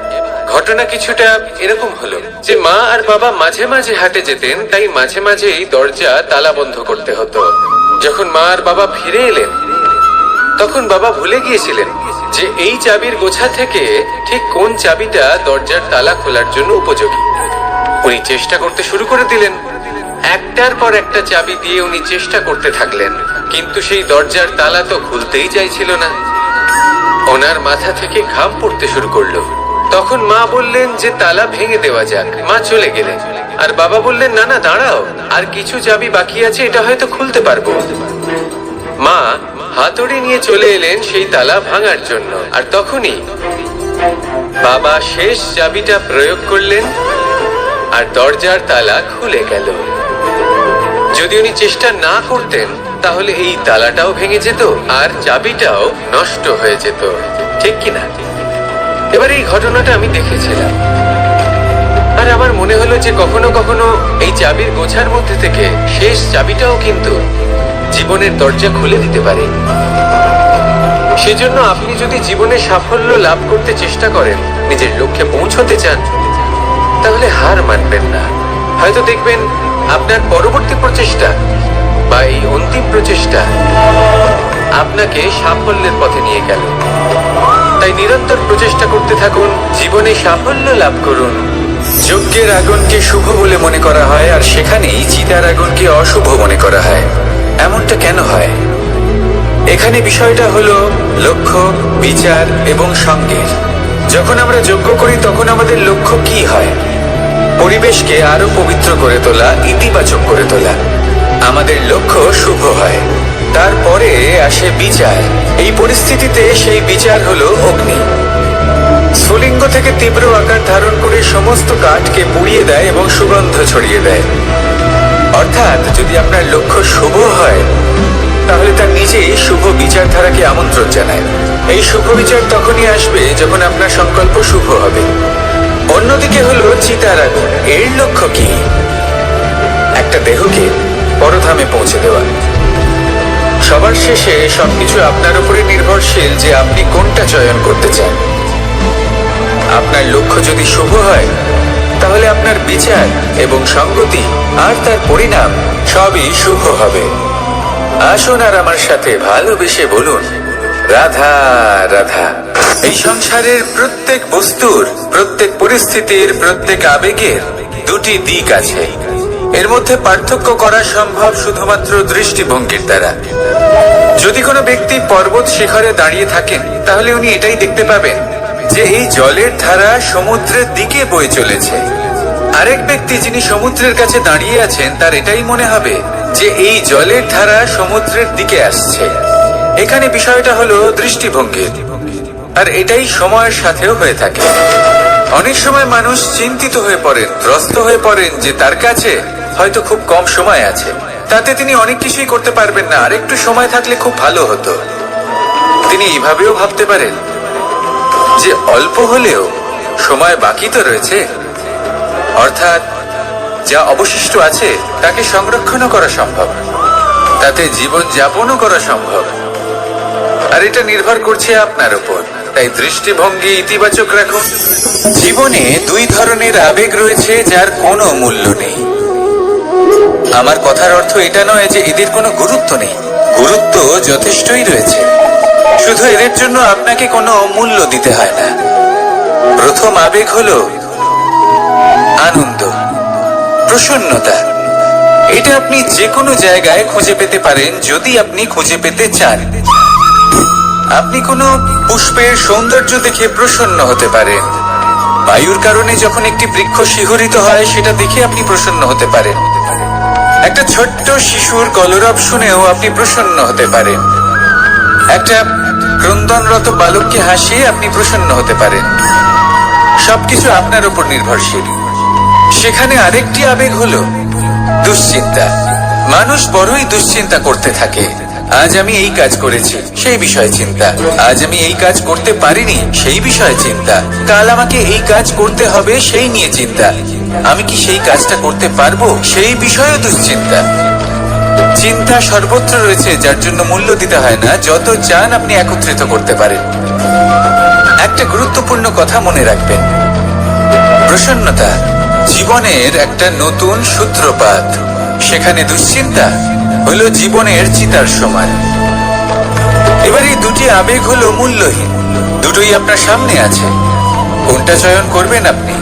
ঘটনা কিছুটা এরকম হলো যে মা আর বাবা মাঝে মাঝে হাটে যেতেন, তাই মাঝে মাঝেই দরজা তালা বন্ধ করতে হতো। যখন মা আর বাবা ফিরে এলেন, তখন বাবা ভুলে গিয়েছিলেন যে এই চাবির গোছা থেকে ঠিক কোন চাবিটা দরজার তালা খোলার জন্য উপযোগী। উনি চেষ্টা করতে শুরু করে দিলেন। একটার পর একটা চাবি দিয়ে উনি চেষ্টা করতে থাকলেন, কিন্তু সেই দরজার তালা তো খুলতেই চাইছিল না। ওনার মাথা থেকে ঘাম পড়তে শুরু করলো। তখন মা বললেন যে তালা ভেঙে দেওয়া যাক। মা চলে গেলেন, আর বাবা বললেন না না দাঁড়াও, আর কিছু চাবি বাকি আছে, এটা হয়তো খুলতে পারবো। মা হাতুড়ি নিয়ে চলে এলেন সেই তালা ভাঙার জন্য, আর তখনই বাবা শেষ চাবিটা প্রয়োগ করলেন আর দরজার তালা খুলে গেল। যদি উনি চেষ্টা না করতেন তাহলে এই তালাটাও ভেঙে যেত আর চাবিটাও নষ্ট হয়ে যেত, ঠিক কিনা? এবার এই ঘটনাটা আমি দেখেছিলাম, আর আমার মনে হলো যে কখনো কখনো এই চাবির গোছার মধ্যে থেকে শেষ চাবিটাও কিন্তু জীবনের দরজা খুলে দিতে পারে। সেজন্য আপনি যদি জীবনে সাফল্য লাভ করতে চেষ্টা করেন, নিজের লক্ষ্যে পৌঁছতে চান, তাহলে হার মানবেন না। হয়তো দেখবেন আপনার পরবর্তী প্রচেষ্টা বা এই অন্তিম প্রচেষ্টা আপনাকে সাফল্যের পথে নিয়ে গেল। তাই নিরন্তর প্রচেষ্টা করতে থাকুন, জীবনে সাফল্য লাভ করুন। যজ্ঞের আগুনকে শুভ বলে মনে করা হয়, আর সেখানেই চিতার আগুনকে অশুভ মনে করা হয়। এমনটা কেন হয়? এখানে বিষয়টা হলো লক্ষ্য, বিচার এবং সঙ্গের। যখন আমরা যজ্ঞ করি তখন আমাদের লক্ষ্য কি হয়? পরিবেশকে আরো পবিত্র করে তোলা, ইতিবাচক করে তোলা। আমাদের লক্ষ্য শুভ হয়। তারপরে আসে বিচার। এই পরিস্থিতিতে সেই বিচার হলো অগ্নি। স্ফুলিঙ্গ থেকে তীব্র আকার ধারণ করে সমস্ত কাঠকে পুড়িয়ে দেয় এবং সুগন্ধ ছড়িয়ে দেয়। অর্থাৎ যদি আপনার লক্ষ্য শুভ হয় তাহলে তার নিজেই শুভ বিচারধারাকে আমন্ত্রণ জানায়। এই শুভ বিচার তখনই আসবে যখন আপনার সংকল্প শুভ হবে। অন্যদিকে হলো চিতার আগুন। এর লক্ষ্য কি? একটা দেহকে পরধামে পৌঁছে দেওয়া। সবার শেষে সবকিছু আপনার উপরে নির্ভরশীল যে আপনি কোনটা চয়ন করতে চান। আপনার লক্ষ্য যদি শুভ হয় তাহলে আপনার বিচার এবং সঙ্গতি আর তার পরিণাম সবই শুভ হবে। আসুন আর আমার সাথে ভালোবেসে বলুন, রাধা রাধা। এই সংসারের প্রত্যেক বস্তুর, প্রত্যেক পরিস্থিতির, প্রত্যেক আবেগের দুটি দিক আছে। এর মধ্যে পার্থক্য করা সম্ভব শুধুমাত্র দৃষ্টিভঙ্গির দ্বারা। যদি কোনো ব্যক্তি পর্বত শিখরে দাঁড়িয়ে থাকেন তাহলে উনি এটাই দেখতে পাবেন যে এই জলের ধারা সমুদ্রের দিকে বয়ে চলেছে। আরেক ব্যক্তি যিনি সমুদ্রের কাছে দাঁড়িয়ে আছেন তার এটাই মনে হবে যে এই জলের ধারা সমুদ্রের দিকে আসছে। এখানে বিষয়টা হলো দৃষ্টিভঙ্গির, আর এটাই সময়ের সাথেও হয়ে থাকে। অনেক সময় মানুষ চিন্তিত হয়ে পড়েন, ত্রস্ত হয়ে পড়েন যে তার কাছে হয়তো খুব কম সময় আছে, তাতে তিনি অনেক কিছুই করতে পারবেন না, আর একটু সময় থাকলে খুব ভালো হতো। তিনি এইভাবেও ভাবতে পারেন যে অল্প হলেও সময় বাকি তো রয়েছে, অর্থাৎ যা অবশিষ্ট আছে তাকে সংরক্ষণও করা সম্ভব, তাতে জীবন যাপনও করা সম্ভব। আর এটা নির্ভর করছে আপনার উপর। তাই দৃষ্টিভঙ্গি ইতিবাচক রাখুন। জীবনে দুই ধরনের আবেগ রয়েছে যার কোনো মূল্য নেই। আমার কথার অর্থ এটা নয় যে এদের কোনো গুরুত্ব নেই, গুরুত্ব যথেষ্টই রয়েছে, শুধু এদের জন্য আপনাকে কোনো মূল্য দিতে হয় না। প্রথম আবেগ হলো আনন্দ, প্রসন্নতা। এটা আপনি যে কোনো জায়গায় খুঁজে পেতে পারেন যদি আপনি খুঁজে পেতে চান। আপনি কোনো পুষ্পের সৌন্দর্য দেখে প্রসন্ন হতে পারেন। বায়ুর কারণে যখন একটি বৃক্ষ শিহরিত হয় সেটা দেখে আপনি প্রসন্ন হতে পারেন। একটা ছোট্ট শিশুর কলরব শুনেও আপনি প্রসন্ন হতে পারেন। একটা ক্রন্দনরত বালককে হাসিয়ে আপনি প্রসন্ন হতে পারেন। সবকিছু আপনার উপর নির্ভরশীল। সেখানে আরেকটি আবেগ হলো দুশ্চিন্তা। মানুষ বড়ই দুশ্চিন্তা করতে থাকে। আজ আমি এই কাজ করেছি, সেই বিষয়ে চিন্তা। আজ আমি এই কাজ করতে পারিনি, সেই বিষয়ে চিন্তা। কাল আমাকে এই কাজ করতে হবে, সেই নিয়ে চিন্তা। আমি কি সেই কাজটা করতে পারবো, সেই বিষয়েও দুশ্চিন্তা। চিন্তা সর্বত্র রয়েছে, যার জন্য মূল্য দিতে হয় না। যত চান আপনি একত্রিত করতে পারেন। একটা গুরুত্বপূর্ণ কথা মনে রাখবেন, প্রসন্নতা জীবনের একটা নতুন সূত্রপাত। সেখানে দুশ্চিন্তা হলো জীবনের চিতার সমান। এবার এই দুটি আবেগ হলো মূল্যহীন, দুটোই আপনার সামনে আছে। কোনটা চয়ন করবেন আপনি,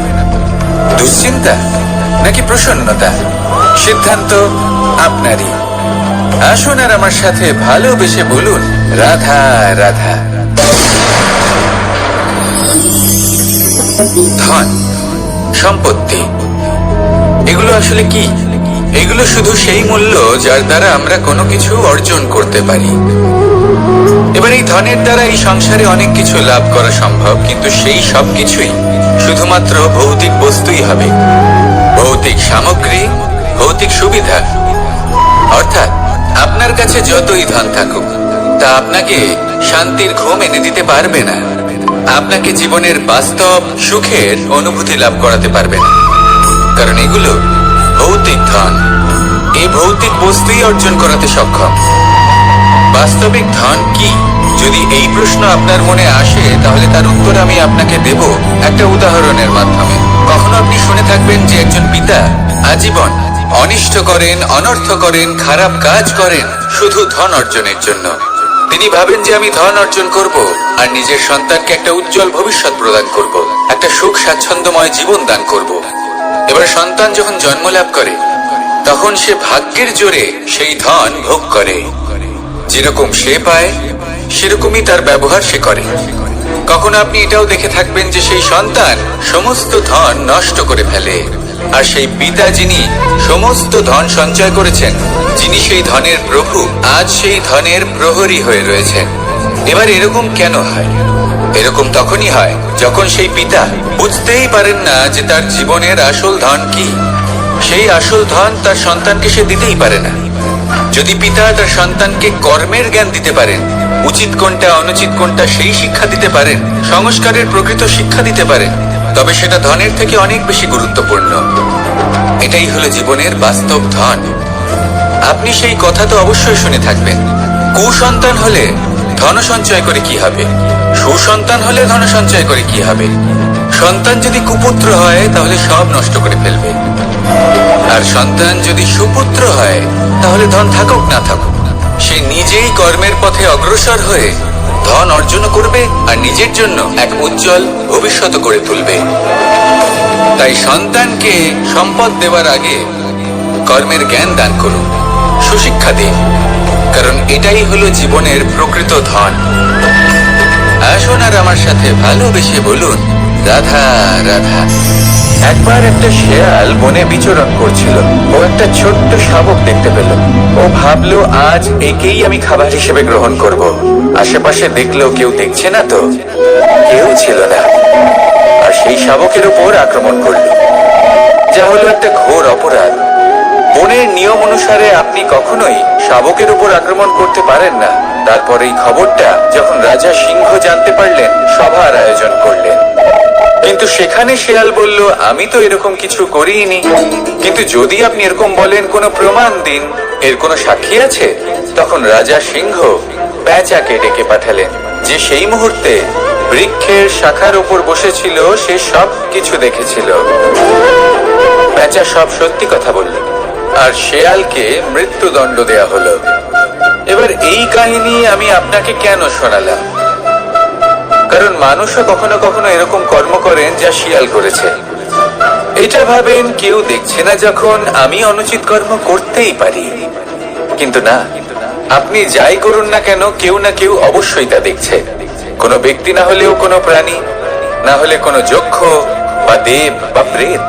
দুশ্চিন্তা নাকি প্রসন্নতা? সিদ্ধান্ত আপনারই। আসুন আর আমার সাথে ভালোবেসে বলুন, রাধা রাধা। ধন, সম্পত্তি, এগুলো আসলে কি? এগুলো শুধু সেই মূল্য যার দ্বারা আমরা কোনো কিছু অর্জন করতে পারি। এবার এই ধনের দ্বারা এই সংসারে অনেক কিছু লাভ করা সম্ভব, কিন্তু সেই সব কিছুই শুধুমাত্র ভৌতিক বস্তুই হবে, ভৌতিক সামগ্রী, ভৌতিক সুবিধা। অর্থাৎ আপনার কাছে যতই ধন থাকুক, তা আপনাকে শান্তির ঘুম এনে দিতে পারবে না, আপনাকে জীবনের বাস্তব সুখের অনুভূতি লাভ করাতে পারবে না, কারণ এগুলো ভৌতিক ধন। এই ভৌতিক বস্তুই অর্জন করাতে সক্ষম। বাস্তবিক ধন কি? যদি এই প্রশ্ন আপনার মনে আসে, তাহলে তার উত্তর আমি আপনাকে দেব একটা উদাহরণের মাধ্যমে। কখনো আপনি শুনে থাকবেন যে একজন পিতা আজীবন অনিষ্ট করেন, অনর্থ করেন, খারাপ কাজ করেন শুধু ধন অর্জনের জন্য। তিনি ভাবেন যে আমি ধন অর্জন করব আর নিজের সন্তানকে একটা উজ্জ্বল ভবিষ্যৎ প্রদান করব, একটা সুখ স্বাচ্ছন্দ্যময় জীবন দান করব। এবার সন্তান যখন জন্ম লাভ করে, তখন সে ভাগ্যের জোরে সেই ধন ভোগ করে। যেরকম সে পায়, সেরকমই তার ব্যবহার সে করে। কখনো আপনি এটাও দেখে থাকবেন যে সেই সন্তান সমস্ত ধন নষ্ট করে ফেলে, আর সেই পিতা যিনি সমস্ত ধন সঞ্চয় করেছেন, যিনি সেই ধনের প্রভু, আজ সেই ধনের প্রহরী হয়ে রয়েছেন। এবার এরকম কেন হয়? এরকম তখনই হয় যখন সেই পিতা বুঝতেই পারেন না যে তার জীবনের আসল ধন কি। সেই আসল ধন তার সন্তানকে সে দিতেই পারে না। যদি পিতা তার সন্তানকে কর্মের জ্ঞান দিতে পারেন, উচিত কোনটা অনুচিত কোনটা সেই শিক্ষা দিতে পারেন, সংস্কারের প্রকৃত শিক্ষা দিতে পারেন, তবে সেটা ধনের থেকে অনেক বেশি গুরুত্বপূর্ণ। এটাই হলো জীবনের বাস্তব ধন। আপনি সেই কথা তো অবশ্যই শুনে থাকবেন, কুসন্তান হলে ধন সঞ্চয় করে কি হবে, সুসন্তান হলে ধন সঞ্চয় করে কি হবে। সন্তান যদি কুপুত্র হয় তাহলে সব নষ্ট করে ফেলবে, আর সন্তান যদি সুপুত্র হয় তাহলে ধন থাকুক না থাকুক, সে নিজেই কর্মের পথে অগ্রসর হয়ে ধন অর্জন করবে আর নিজের জন্য এক উজ্জ্বল ভবিষ্যৎ করে তুলবে। তাই সন্তানকে সম্পদ দেওয়ার আগে কর্মের জ্ঞান দান করুন, সুশিক্ষা দিন, কারণ এটাই হলো জীবনের প্রকৃত ধন। আসুন আর আমার সাথে ভালোবেসে বলুন, রাধা রাধা। একবার একটা শেয়াল বনে বিচরণ করছিল। ও একটা ছোট্ট শাবক দেখতে পেল। ও ভাবলো, আজ একেই আমি খাবার হিসেবে গ্রহণ করব। আশেপাশে দেখলো কেউ দেখছে না তো, কেউ ছিল না, আর সেই শাবকের উপর আক্রমণ করলো, যা হলো একটা ঘোর অপরাধ। বনের নিয়ম অনুসারে আপনি কখনোই শাবকের উপর আক্রমণ করতে পারেন না। তারপর এই খবরটা যখন রাজা সিংহ জানতে পারলেন, সভার আয়োজন করলেন। কিন্তু সেখানে শেয়াল বলল, আমি তো এরকম কিছু করিনি, কিন্তু যদি আপনি এরকম বলেন কোনো প্রমাণ দিন, এর কোনো সাক্ষী আছে? তখন রাজা সিংহ পেঁচাকে ডেকে পাঠালেন, যে সেই মুহূর্তে বৃক্ষের শাখার উপর বসেছিল, সে সব কিছু দেখেছিল। পেঁচা সব সত্যি কথা বলল, আর শেয়ালকে মৃত্যুদণ্ড দেয়া হলো। এবার এই কাহিনী আমি আপনাকে কেন শোনালাম? কারণ মানুষও কখনো কখনো এরকম কর্ম করেন যা শিয়াল করেছে। এটা ভাবেন কেউ দেখছে না যখন, আমি অনুচিত কর্ম করতেই পারি। কিন্তু না, আপনি যাই করুন না কেন, কেউ না কেউ অবশ্যই তা দেখছে। কোনো ব্যক্তি না হলেও কোনো প্রাণী, না হলে কোনো যক্ষ বা দেব বা প্রেত।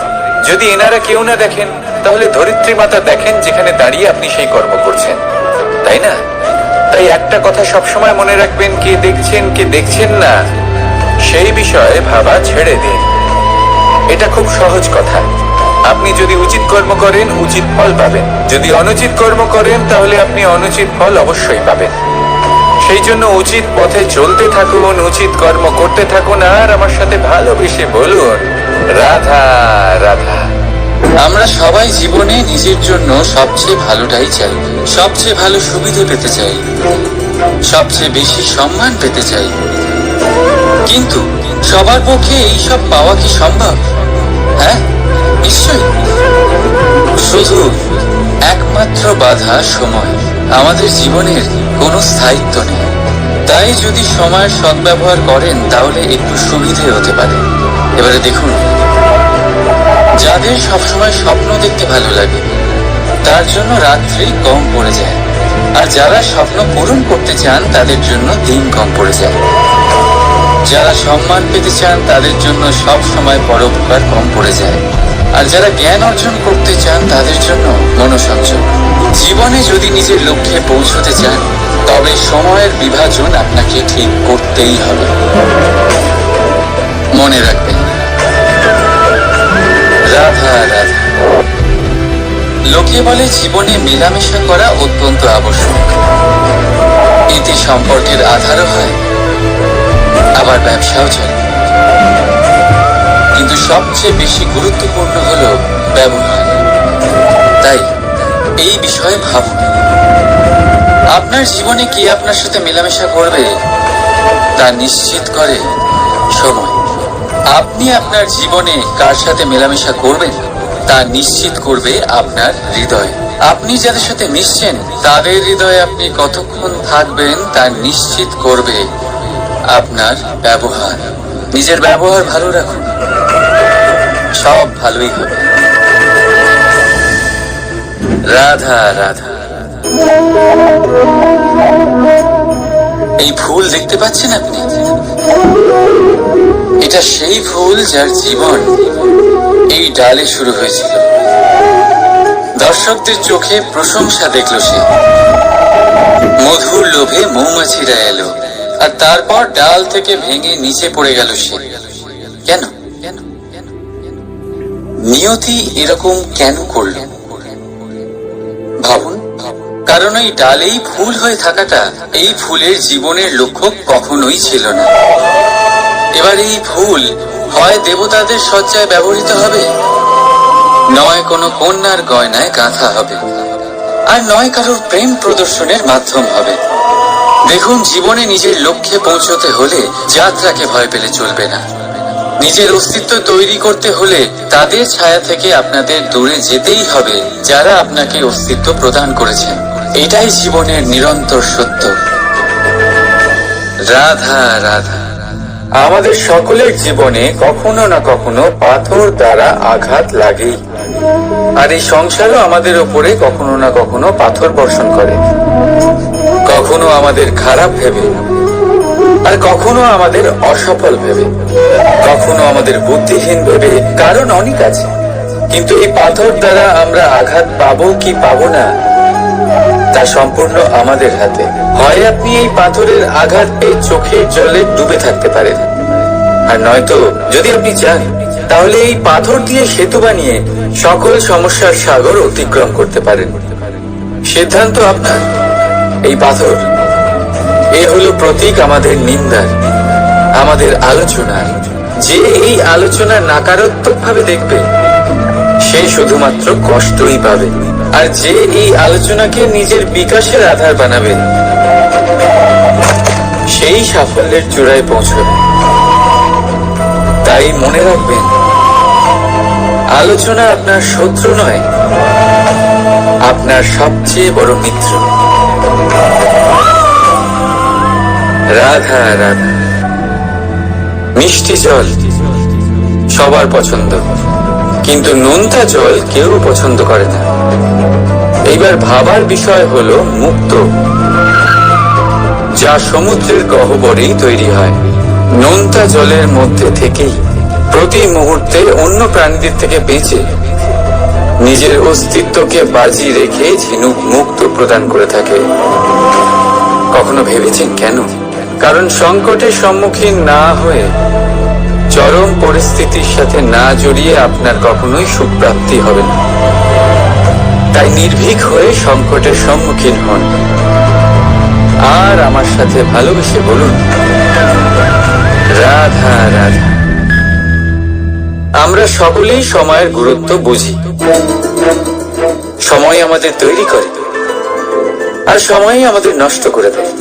যদি এনারা কেউ না দেখেন, তাহলে ধরিত্রী মাতা দেখেন, যেখানে দাঁড়িয়ে আপনি সেই কর্ম করছেন, তাই না? তাই একটা কথা সবসময় মনে রাখবেন, কে দেখছেন কে দেখছেন না সেই বিষয়ে ভাবা ছেড়ে দিন। এটা খুব সহজ কথা। আপনি যদি উচিত কর্ম করেন, উচিত ফল পাবেন। যদি অনুচিত কর্ম করেন, তাহলে আপনি অনুচিত ফল অবশ্যই পাবেন। সেই জন্য উচিত পথে চলতে থাকুন, উচিত কর্ম করতে থাকুন, আর আমার সাথে ভালোবেসে বলুন, রাধা রাধা। আমরা সবাই জীবনে নিজের জন্য সবচেয়ে ভালোটাই চাই, সবচেয়ে ভালো সুবিধা পেতে চাই, সবচেয়ে বেশি সম্মান পেতে চাই। কিন্তু সবার পক্ষে এইসব পাওয়া কি সম্ভব? হ্যাঁ, নিশ্চয়ই। শুধু একমাত্র বাধা সময়। আমাদের জীবনের কোনো স্থায়িত্ব নেই। তাই যদি সময়ের সদ্ব্যবহার করেন, তাহলে একটু সুবিধে হতে পারে। এবারে দেখুন, যাদের সবসময় স্বপ্ন দেখতে ভালো লাগে, তার জন্য রাত্রি কম পড়ে যায়। আর যারা স্বপ্ন পূরণ করতে চান তাদের জন্য দিন কম পড়ে যায়। যারা সম্মান পেতে চান তাদের জন্য সব সময় পরোপকার কম পড়ে যায়। আর যারা জ্ঞান অর্জন করতে চান তাদের জন্য মনোসংযোগ। জীবনে যদি নিজের লক্ষ্যে পৌঁছতে চান তবে সময়ের বিভাজন আপনাকে ঠিক করতেই হবে। মনে রাখবেন, রাধা রাধা। লোকে বলে জীবনে মেলামেশা করা অত্যন্ত আবশ্যক। এতে সম্পর্কের আধারও হয়, আবার ব্যবসাও চলে। কিন্তু সবচেয়ে বেশি গুরুত্বপূর্ণ হলো ব্যবহার। তাই এই বিষয়ে ভাবুন, আপনার জীবনে কি আপনার সাথে মেলামেশা করবে তা নিশ্চিত করে সময়। আপনি আপনার জীবনে কার সাথে মেলামেশা করবেন তা নিশ্চিত করবে আপনার হৃদয়। আপনি যাদের সাথে মিশছেন তাদের হৃদয়ে আপনি কতক্ষণ থাকবেন তা নিশ্চিত করবে আপনার ব্যবহার। নিজের ব্যবহার ভালো রাখুন, সব ভালোই হবে। রাধা রাধা। এই ফুল দেখতে পাচ্ছেন আপনি? এটা সেই ফুল যার জীবন এই ডালে শুরু হয়েছিল। দর্শকদের চোখে প্রশংসা দেখল সে, মধুর লোভে মৌমাছিরা এলো, আর তারপর ডাল থেকে ভেঙে নিচে পড়ে গেল সে। কেন? নিয়তি এরকম কেন করল? ভাবুন, কারণ এই ডালেই ফুল হয়ে থাকাটা এই ফুলের জীবনের লক্ষ্য কখনোই ছিল না। এবার এই ফুল হয় দেবতাদের সজ্জায় ব্যবহৃত হবে, নয় কোনো কন্যার গয়নায় গাঁথা হবে, আর নয় কারোর প্রেম প্রদর্শনের মাধ্যম হবে। দেখুন, জীবনে নিজের লক্ষ্যে পৌঁছতে হলে যাত্রাকে ভয় পেলে চলবে না। নিজের অস্তিত্ব তৈরি করতে হলে তাদের ছায়া থেকে আপনাদের দূরে যেতেই হবে যারা আপনাকে অস্তিত্ব প্রদান করেছেন। এটাই জীবনের নিরন্তর সত্য। রাধা রাধা। আমাদের সকলের জীবনে কখনো না কখনো পাথর দ্বারা আঘাত লাগেই, আর এই সংসারও আমাদের উপরে কখনো না কখনো পাথর বর্ষণ করে। কখনো আমাদের খারাপ ভেবে, আর কখনো আমাদের অসফল ভেবে, কখনো আমাদের বুদ্ধিহীন ভেবে। কারণ অনেক আছে, কিন্তু এই পাথর দ্বারা আমরা আঘাত পাবো কি পাবো না তা সম্পূর্ণ আমাদের হাতে। হয় আপনি এই পাথরের আঘাত পেয়ে চোখের জলে ডুবে থাকতে পারেন, আর নয়তো যদি আপনি চান তাহলে এই পাথর দিয়ে সেতু বানিয়ে সকল সমস্যার সাগর অতিক্রম করতে পারেন। সিদ্ধান্ত আপনার। এই পাথর এ হলো প্রতীক আমাদের নিন্দার, আমাদের আলোচনার। যে এই আলোচনা নাকারাত্মক ভাবে দেখবে সে শুধুমাত্র কষ্টই পাবে, আর যে এই আলোচনাকে নিজের বিকাশের আধার বানাবে সেই সাফল্যের চূড়ায় পৌঁছবে। তাই মনে রাখবেন, আলোচনা আপনার শত্রু নয়, আপনার সবচেয়ে বড় মিত্র। রাধা রাধা। মিষ্টি জল সবার পছন্দ, কিন্তু নোনতা জল কেউ পছন্দ করে না। এইবার ভাবার বিষয় হলো মুক্তো, যা সমুদ্রের গহ্বরেই তৈরি হয়। নোনতা জলের মধ্যে থেকেই প্রতি মুহূর্তে অন্য প্রাণীদের থেকে বেঁচে নিজের অস্তিত্বকে বাজি রেখে ঝিনুক মুক্ত প্রদান করে থাকে। কখনো ভেবেছেন কেন? কারণ সংকটের সম্মুখীন না হয়ে, চরম পরিস্থিতির সাথে না জড়িয়ে আপনার কখনোই সুখ প্রাপ্তি হবে না। তাই নির্ভীক হয়ে সংকটের সম্মুখীন হন, আর আমার সাথে ভালোবেসে বলুন রাধা রাধা। আমরা সকলেই সময়ের গুরুত্ব বুঝি। সময় আমাদের তৈরি করে, আর সময়ই আমাদের নষ্ট করে দেয়।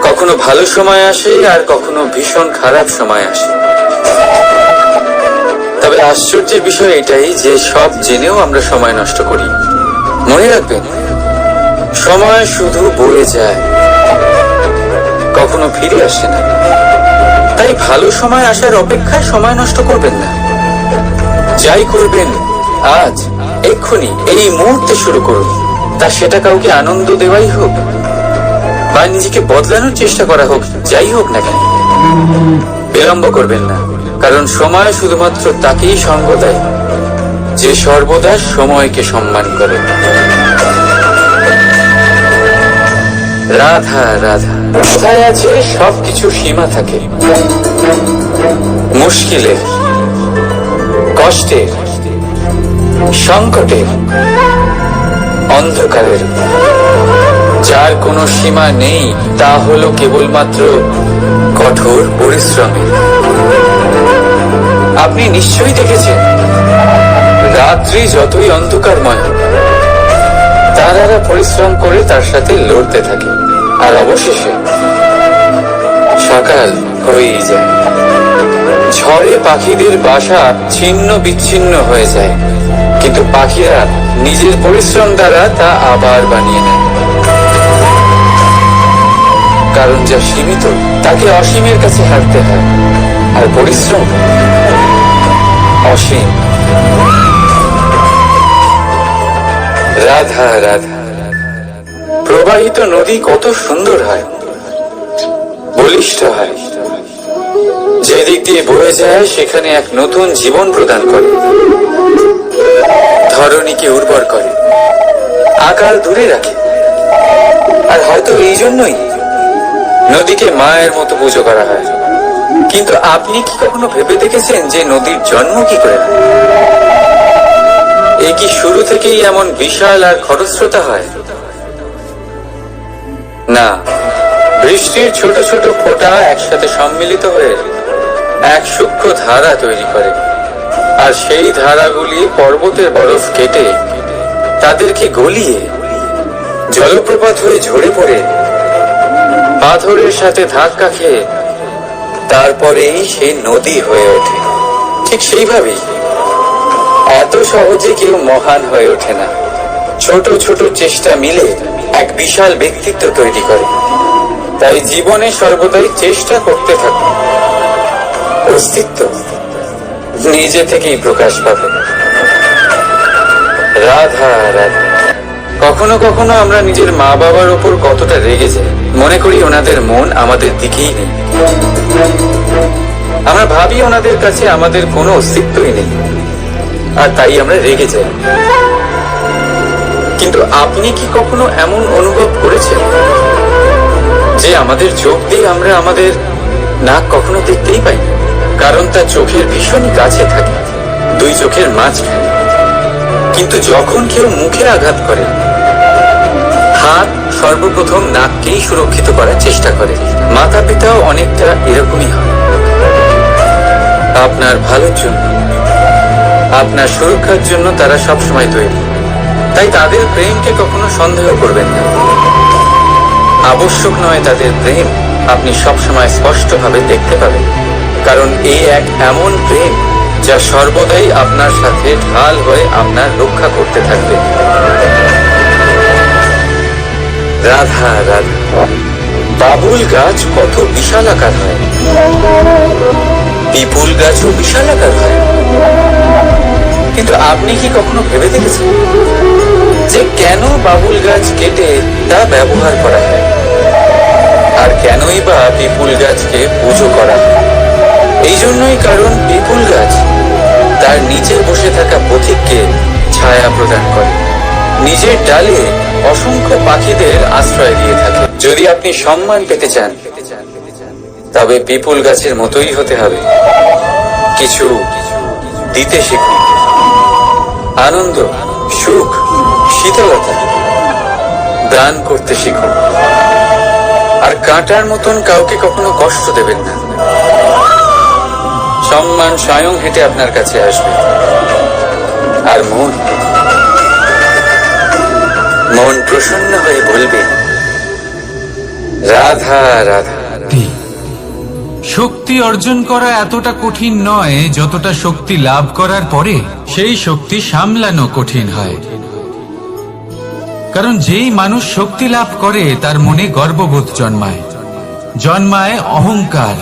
কখনো ভালো সময় আসে, আর কখনো ভীষণ খারাপ সময় আসে। তবে আশ্চর্যের বিষয় এটাই যে সব জেনেও আমরা সময় নষ্ট করি। মনে রাখবেন, সময় শুধু বয়ে যায়, কখনো ফিরে আসে না। তাই ভালো সময় আসার অপেক্ষায় সময় নষ্ট করবেন না। যাই করবেন আজ, এক্ষুনি, এই মুহূর্তে শুরু করুন। তা সেটা কাউকে আনন্দ দেওয়াই হোক বা নিজেকে বদলানোর চেষ্টা করা হোক, যাই হোক না কেন, বিলম্ব করবেন না, কারণ সময় শুধুমাত্র তাকেই সঙ্গ দেয় যে সর্বদা সময়কে সম্মান করে। রাধা রাধা। কোথায় আছে সবকিছু সীমা থাকে, মুশকিলের, কষ্টের, সংকটের, অন্ধকারের। যার কোনো সীমা নেই তা হলো কেবলমাত্র কঠোর পরিশ্রমের। আপনি নিশ্চয়ই দেখেছেন, রাত্রি যতই অন্ধকারময় তারারা পরিশ্রম করে তার সাথে লড়তে থাকে, আর অবশেষে সকাল হয়েই যায়। ঝড়ে পাখিদের বাসা ছিন্ন বিচ্ছিন্ন হয়ে যায়, কিন্তু পাখিরা নিজের পরিশ্রম দ্বারা তা আবার বানিয়ে নেয়। কারণ যা সীমিত তাকে অসীমের কাছে হারতে হয়, আর পরিশ্রম অসীম। রাধা রাধা। প্রবাহিত নদী কত সুন্দর হয়, বলিষ্ঠ হয়, যেদিক দিয়ে বয়ে যায় সেখানে এক নতুন জীবন প্রদান করে, ধরণীকে উর্বর করে, আকাল দূরে রাখে। আর হয়তো এই জন্যই নদীকে মায়ের মতো পুজো করা হয়। কিন্তু আপনি কি কখনো ভেবে দেখেছেন যে নদীর জন্ম কি করে? এ কি শুরু থেকেই এমন বিশাল আর খরস্রোতা হয়? না, বৃষ্টির ছোট ছোট ফোঁটা একসাথে সম্মিলিত হয়ে এক সূক্ষ্ম ধারা তৈরি করে, আর সেই ধারাগুলি পর্বতের বরফ কেটে তাদেরকে গলিয়ে জলপ্রপাত হয়ে ঝরে পড়ে পাথরের সাথে ধাক্কা খেয়ে তারপরেই সে নদী হয়ে ওঠে। ঠিক সেইভাবেই এত সহজে কেউ মহান হয়ে ওঠে না। ছোট ছোট চেষ্টা মিলে এক বিশাল ব্যক্তিত্ব তৈরি করে। তাই জীবনে সর্বদাই চেষ্টা করতে থাকুন, অস্তিত্ব নিজে থেকেই প্রকাশ পাবে। রাধা রাধা। কখনো কখনো আমরা নিজের মা বাবার ওপর কতটা রেগে যাই, মনে করি ওনাদের মন আমাদের দিকেই নেই। আমরা ভাবি ওনাদের কাছে আমাদের কোনো অস্তিত্বই নেই, আর তাই আমরা রেগে যাই। কিন্তু আপনি কি কখনো এমন অনুভব করেছেন যে আমাদের চোখ দিয়ে আমরা আমাদের নাক কখনো দেখতেই পাই, কারণ তা চোখের ভীষণ কাছে থাকে, দুই চোখের মাঝখানে। কিন্তু যখন কেউ মুখে আঘাত করে, হাত সর্বপ্রথম নাককেই সুরক্ষিত করার চেষ্টা করে। মাতা পিতাও অনেকটা এরকমই হয়। আপনার ভালোর জন্য, আপনার সুরক্ষার জন্য তারা সবসময় তৈরি। তাই তাদের প্রেমকে কখনো সন্দেহ করবেন না। আবশ্যক নয় তাদের প্রেম আপনি সবসময় স্পষ্টভাবে দেখতে পাবেন, কারণ এই এক এমন প্রেম যা সর্বদাই আপনার সাথে ঢাল হয়ে আপনার রক্ষা করতে থাকবে। রাধা রাধা। বাবুল গাছ কত বিশাল আকার হয়, পিপুল গাছও বিশাল আকার হয়। কিন্তু আপনি কি কখনো ভেবে দেখেছেন যে কেন বাবুল গাছ কেটে তা ব্যবহার করা হয়, আর কেনই বা পিপুল গাছকে পুজো করা হয়? এই জন্যই, কারণ পিপুল গাছ তার নিচে বসে থাকা পথিককে ছায়া প্রদান করে, নিজের ডালে অসংখ্য পাখিদের আশ্রয় দিয়ে থাকে। যদি আপনি সম্মান পেতে চান তবে পিপুল গাছের মতোই হতে হবে। কিছু দিতে শিখুন, আনন্দ, সুখ, শীতলতা দান করতে শিখুন। আর কাঁটার মতন কাউকে কখনো কষ্ট দেবেন না। সম্মান স্বয়ং হেঁটে আপনার কাছে আসবে। আর মন প্রসন্ন হয়ে বলবে রাধা রাধা। শক্তি অর্জন করা এতটা কঠিন নয় যতটা শক্তি লাভ করার পরে সেই শক্তি সামলানো কঠিন হয়। কারণ যেই মানুষ শক্তি লাভ করে তার মনে গর্ববোধ জন্মায়, জন্মায় অহংকার,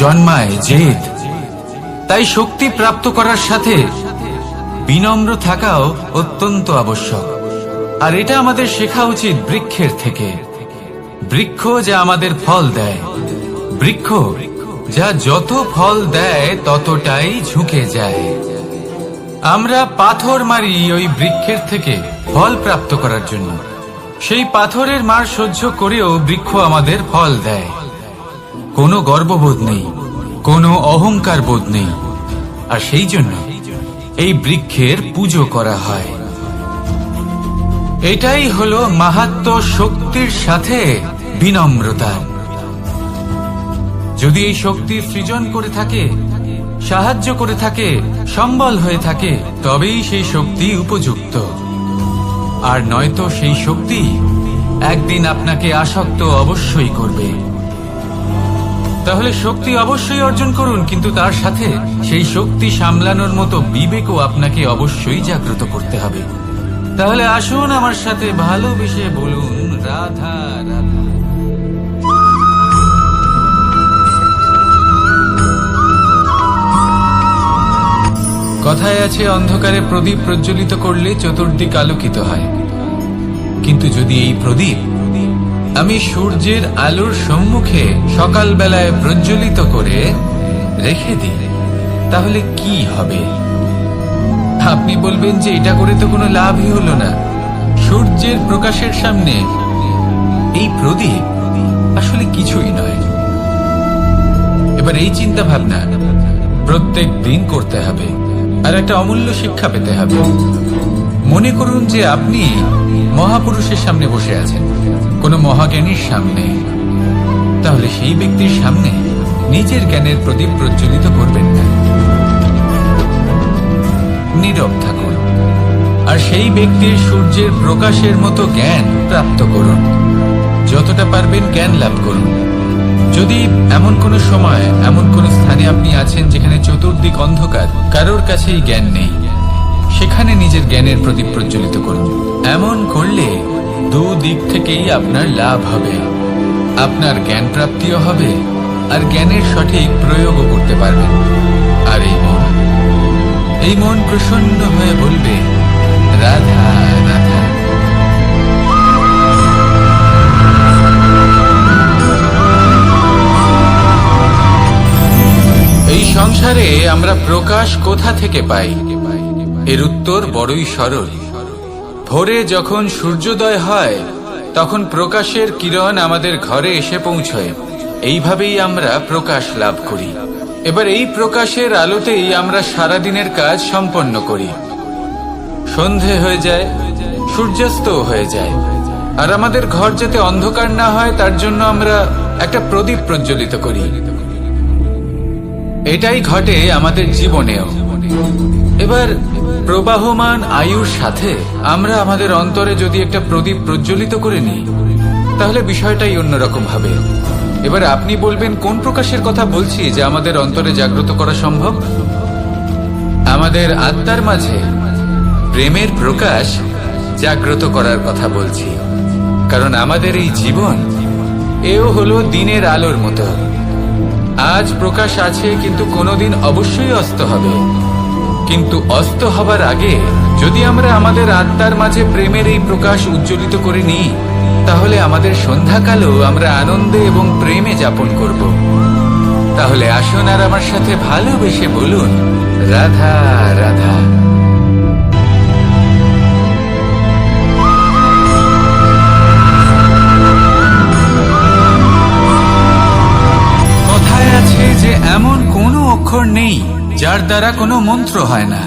জন্মায় জেদ। তাই শক্তি প্রাপ্ত করার সাথে বিনম্র থাকাও অত্যন্ত আবশ্যক। আর এটা আমাদের শেখা উচিত বৃক্ষের থেকে। বৃক্ষ যা আমাদের ফল দেয়, বৃক্ষ যা যত ফল দেয় ততটাই ঝুঁকে যায়। আমরা পাথর মারি ওই বৃক্ষের থেকে ফল প্রাপ্ত করার জন্য। সেই পাথরের মার সহ্য করেও বৃক্ষ আমাদের ফল দেয়। কোনো গর্ববোধ নেই, কোনো অহংকার বোধ নেই, আর সেই জন্য এই বৃক্ষের পুজো করা হয়। এটাই হলো মাহাত্ম্য, শক্তির সাথে বিনম্রতা। যদি এই শক্তি সৃজন করে থাকে, সাহায্য করে থাকে, সম্বল হয়ে থাকে, তবেই সেই শক্তি উপযুক্ত। আর নয়তো সেই শক্তি একদিন আপনাকে আসক্ত অবশ্যই করবে। তাহলে শক্তি অবশ্যই অর্জন করুন, কিন্তু তার সাথে সেই শক্তি সামলানোর মতো বিবেকও আপনাকে অবশ্যই জাগ্রত করতে হবে। তাহলে আসুন আমার সাথে ভালোবেসে বলুন রাধা রাধা। কথায় আছে অন্ধকারে প্রদীপ প্রজ্বলিত করলে চতুর্দিক আলোকিত হয়। কিন্তু যদি এই প্রদীপ আমি সূর্যের আলোর সম্মুখে সকালবেলায় প্রজ্বলিত করে রেখে দিই, তাহলে কি হবে? আপনি বলবেন যে এটা করে তো কোনো লাভই হলো না। সূর্যের প্রকাশের সামনে এই প্রদীপ আসলে কিছুই নয়। এবার এই চিন্তা ভাবনা প্রত্যেক দিন করতে হবে, আর একটা অমূল্য শিক্ষা পেতে হবে। মনে করুন যে আপনি মহাপুরুষের সামনে বসে আছেন, কোনো মহাজ্ঞানীর সামনে। তাহলে সেই ব্যক্তির সামনে নিজের জ্ঞানের প্রদীপ প্রজ্বলিত করবেন না, নীরব থাকুন, আর সেই ব্যক্তির সূর্যের প্রকাশের মতো জ্ঞান প্রাপ্ত করুন। যতটা পারবেন জ্ঞান লাভ করুন। যদি এমন কোনো সময়, এমন কোনো স্থানে আপনি আছেন যেখানে চতুর্দিক অন্ধকার, কারোর কাছেই জ্ঞান নেই, সেখানে নিজের জ্ঞানের প্রদীপ প্রজ্বলিত করুন। এমন করলে দুদিক থেকেই আপনার লাভ হবে। আপনার জ্ঞান প্রাপ্তিও হবে, আর জ্ঞানের সঠিক প্রয়োগও করতে পারবেন। আর এই মন প্রসন্ন হয়ে বলবে রাধা রাধা। এই সংসারে আমরা প্রকাশ কোথা থেকে পাই? এর উত্তর বড়ই সরল। ভোরে যখন সূর্যোদয় হয় তখন প্রকাশের কিরণ আমাদের ঘরে এসে পৌঁছয়। এইভাবেই আমরা প্রকাশ লাভ করি। এবার এই প্রকাশের আলোতেই আমরা সারাদিনের কাজ সম্পন্ন করি। সন্ধে হয়ে যায়, সূর্যাস্ত হয়ে যায়, আর আমাদের ঘর যাতে অন্ধকার না হয় তার জন্য আমরা একটা প্রদীপ প্রজ্বলিত করি। এটাই ঘটে আমাদের জীবনেও। এবার প্রবাহমান আয়ুর সাথে আমরা আমাদের অন্তরে যদি একটা প্রদীপ প্রজ্বলিত করে নিই, তাহলে বিষয়টাই অন্যরকম হবে। এবার আপনি বলবেন কোন প্রকাশের কথা বলছি যা আমাদের অন্তরে জাগ্রত করা সম্ভব? আমাদের আত্মার মাঝে প্রেমের প্রকাশ জাগ্রত করার কথা বলছি। কারণ আমাদের এই জীবন এও হলো দিনের আলোর মতো। আজ প্রকাশ আছে, কিন্তু কোনোদিন অবশ্যই অস্ত হবে। কিন্তু অস্ত হবার আগে যদি আমরা আমাদের আত্মার মাঝে প্রেমের এই প্রকাশ উজ্জ্বলিত করে নিই, তাহলে আমাদের সন্ধ্যাকালও আমরা আনন্দে এবং প্রেমে যাপন করব। তাহলে আসুন আর আমার সাথে ভালোবেসে বলুন রাধা রাধা। কথায় আছে যে এমন কোনো অক্ষর নেই যার দ্বারা কোনো মন্ত্র হয় না।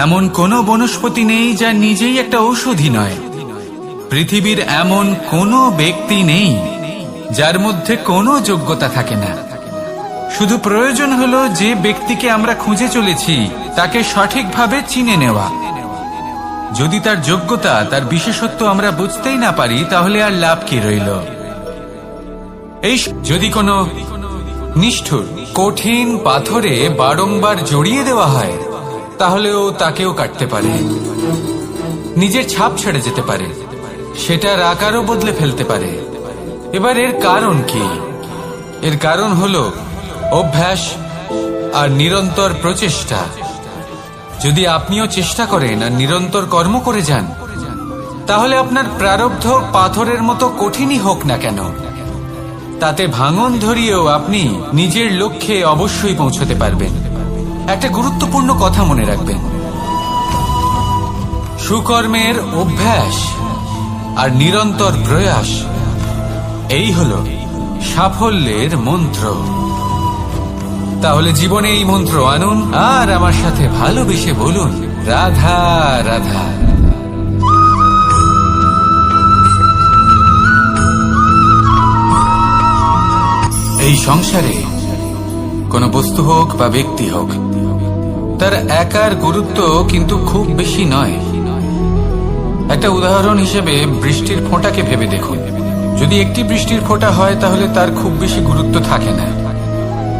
এমন কোনো বনস্পতি নেই যা নিজেই একটা ঔষধি নয়। পৃথিবীর এমন কোনো ব্যক্তি নেই যার মধ্যে কোনো যোগ্যতা থাকে না। শুধু প্রয়োজন হলো যে ব্যক্তিকে আমরা খুঁজে চলেছি তাকে সঠিকভাবে চিনে নেওয়া। যদি তার যোগ্যতা, তার বিশেষত্ব আমরা বুঝতেই না পারি, তাহলে আর লাভ কি রইল? এই যদি কোনো নিষ্ঠুর কঠিন পাথরে বারংবার জড়িয়ে দেওয়া হয়, তাহলেও তাকেও কাটতে পারে, নিজের ছাপ ছেড়ে যেতে পারে, সেটার আকারও বদলে ফেলতে পারে। এবার এর কারণ কি? এর কারণ হলো অভ্যাস আর নিরন্তর প্রচেষ্টা। যদি আপনিও চেষ্টা করেন আর নিরন্তর কর্ম করে যান, তাহলে আপনার প্রারব্ধ পাথরের মতো কঠিনই হোক না কেন, তাতে ভাঙন ধরিয়েও আপনি নিজের লক্ষ্যে অবশ্যই পৌঁছতে পারবেন। একটা গুরুত্বপূর্ণ কথা মনে রাখবেন, সুকর্মের অভ্যাস আর নিরন্তর প্রয়াস এই হলো সাফল্যের মন্ত্র। তাহলে জীবনে এই মন্ত্র আনুন আর আমার সাথে ভালোবেসে বলুন, রাধা রাধা। এই সংসারে কোনো বস্তু হোক বা ব্যক্তি হোক, তার একার গুরুত্ব কিন্তু খুব বেশি নয়। একটা উদাহরণ হিসেবে বৃষ্টির ফোঁটাকে ভেবে দেখুন। যদি একটি বৃষ্টির ফোঁটা হয় তাহলে তার খুব বেশি গুরুত্ব থাকে না,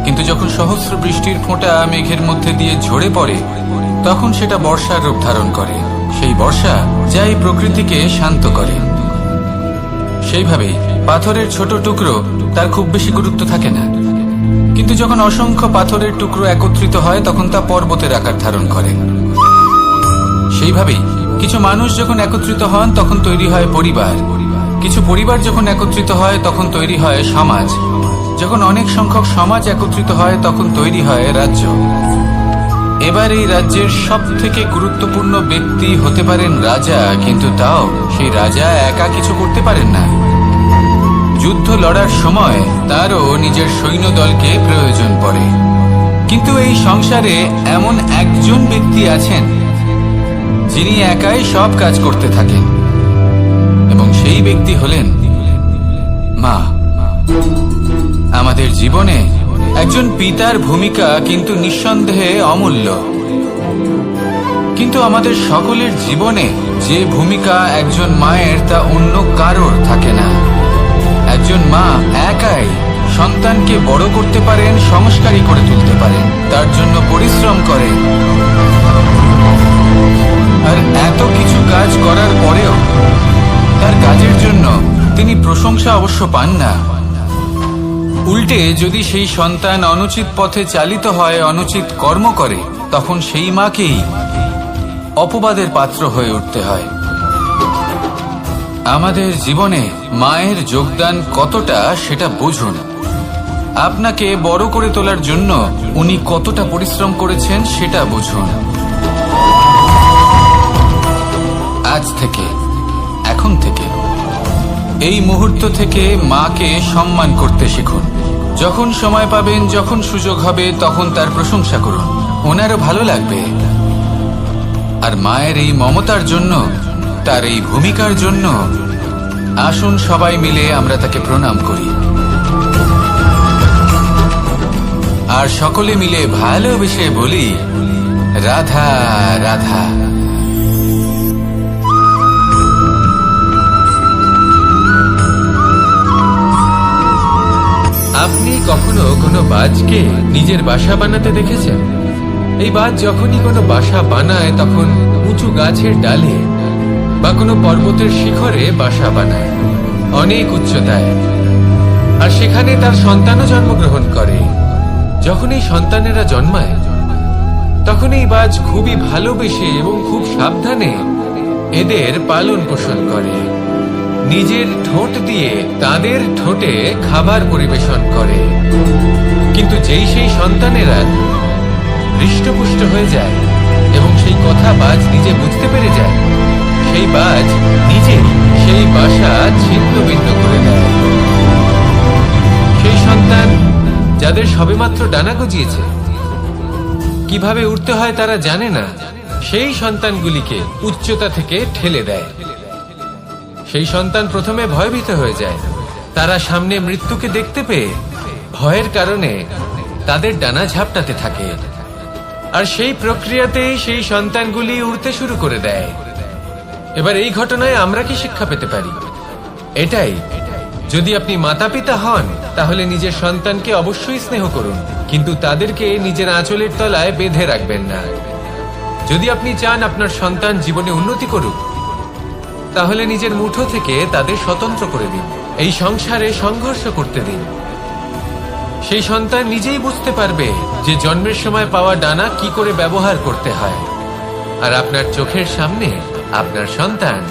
কিন্তু যখন সহস্র বৃষ্টির ফোঁটা মেঘের মধ্যে দিয়ে ঝরে পড়ে তখন সেটা বর্ষার রূপ ধারণ করে। সেই বর্ষা যা এই প্রকৃতিকে শান্ত করে। সেইভাবেই পাথরের ছোট টুকরো তার খুব বেশি গুরুত্ব থাকে না, কিন্তু যখন অসংখ্য পাথরের টুকরো একত্রিত হয় তখন তা পর্বতের আকার ধারণ করে। সেইভাবেই কিছু মানুষ যখন একত্রিত হন তখন তৈরি হয় পরিবার, কিছু পরিবার যখন একত্রিত হয় তখন তৈরি হয় সমাজ, যখন অনেক সংখ্যক সমাজ একত্রিত হয় তখন তৈরি হয় রাজ্য। এবার এই রাজ্যের সব থেকে গুরুত্বপূর্ণ ব্যক্তি হতে পারেন রাজা, কিন্তু তাও সেই রাজা একা কিছু করতে পারেন না। যুদ্ধ লড়ার সময় তারও নিজের সৈন্যদলকে প্রয়োজন পড়ে। কিন্তু এই সংসারে এমন একজন ব্যক্তি আছেন যিনি একাই সব কাজ করতে থাকেন, এবং সেই ব্যক্তি হলেন মা। আমাদের জীবনে একজন পিতার ভূমিকা কিন্তু নিঃসন্দেহে অমূল্য, কিন্তু আমাদের সকলের জীবনে যে ভূমিকা একজন মায়ের তা অন্য কারোর থাকে না। একজন মা একাই সন্তানকে বড় করতে পারেন, সংস্কারী করে তুলতে পারেন, তার জন্য পরিশ্রম করেন। আর এত কিছু কাজ করার পরেও তার কাজের জন্য তিনি প্রশংসা অবশ্য পান না। উল্টে যদি সেই সন্তান অনুচিত পথে চালিত হয়, অনুচিত কর্ম করে, তখন সেই মাকেই অপবাদের পাত্র হয়ে উঠতে হয়। আমাদের জীবনে মায়ের যোগদান কতটা সেটা বুঝুন। আপনাকে বড় করে তোলার জন্য উনি কতটা পরিশ্রম করেছেন সেটা বুঝুন। আজ থেকে, এখন থেকে, এই মুহূর্ত থেকে মাকে সম্মান করতে শিখুন। যখন সময় পাবেন, যখন সুযোগ হবে, তখন তার প্রশংসা করুন, ওনারও ভালো লাগবে। আর মায়ের এই মমতার জন্য, তার এই ভূমিকার জন্য আসুন সবাই মিলে আমরা তাকে প্রণাম করি, আর সকলে মিলে ভালোবেসে বলি, রাধা রাধা। আপনি কখনো কোনো বাজকে নিজের বাসা বানাতে দেখেছেন? এই বাজ যখনই কোনো বাসা বানায় তখন উঁচু গাছের ডালে বা কোনো পর্বতের শিখরে বাসা বানায়, অনেক উচ্চতায়, আর সেখানে তার সন্তানও জন্মগ্রহণ করে। যখন এই সন্তানেরা জন্মায় তখন এই বাজ খুবই ভালোবেসে এবং খুব সাবধানে এদের পালন পোষণ করে। নিজের ঠোঁট দিয়ে তাদের ঠোঁটে খাবার পরিবেশন করে। কিন্তু যেই সেই সন্তানেরা হৃষ্টপুষ্ট হয়ে যায় এবং সেই কথা বাজ নিজে বুঝতে পেরে যায়, সেই বাজ নিজে সেই বাসা ছিন্ন ভিন্ন করে দেয়। সেই সন্তান যাদের সবেমাত্র ডানা গজিয়েছে, কিভাবে উঠতে হয় তারা জানে না, সেই সন্তানগুলিকে উচ্চতা থেকে ঠেলে দেয়। সেই সন্তান প্রথমে ভয়ভীত হয়ে যায়। তারা সামনে মৃত্যুকে দেখতে পেয়ে ভয়ের কারণে তাদের ডানা ঝাপটাতে থাকে, আর সেই প্রক্রিয়াতেই সেই সন্তানগুলি উড়তে শুরু করে দেয়। এবার এই ঘটনায় আমরা কি শিক্ষা পেতে পারি? এটাই, যদি আপনি মাতা পিতা হন তাহলে নিজের সন্তানকে অবশ্যই স্নেহ করুন, কিন্তু তাদেরকে নিজের আঁচলের তলায় বেঁধে রাখবেন না। যদি আপনি চান আপনার সন্তান জীবনে উন্নতি করুক, তাহলে নিজের মুঠো থেকে তাদের স্বতন্ত্র করে দিন, এই সংসারে সংঘর্ষ করতে দিন। সেই সন্তান নিজেই বুঝতে পারবে যে জন্মের সময় পাওয়া ডানা কি করে ব্যবহার করতে হয়। আর আপনার চোখের সামনে আপনার সন্তান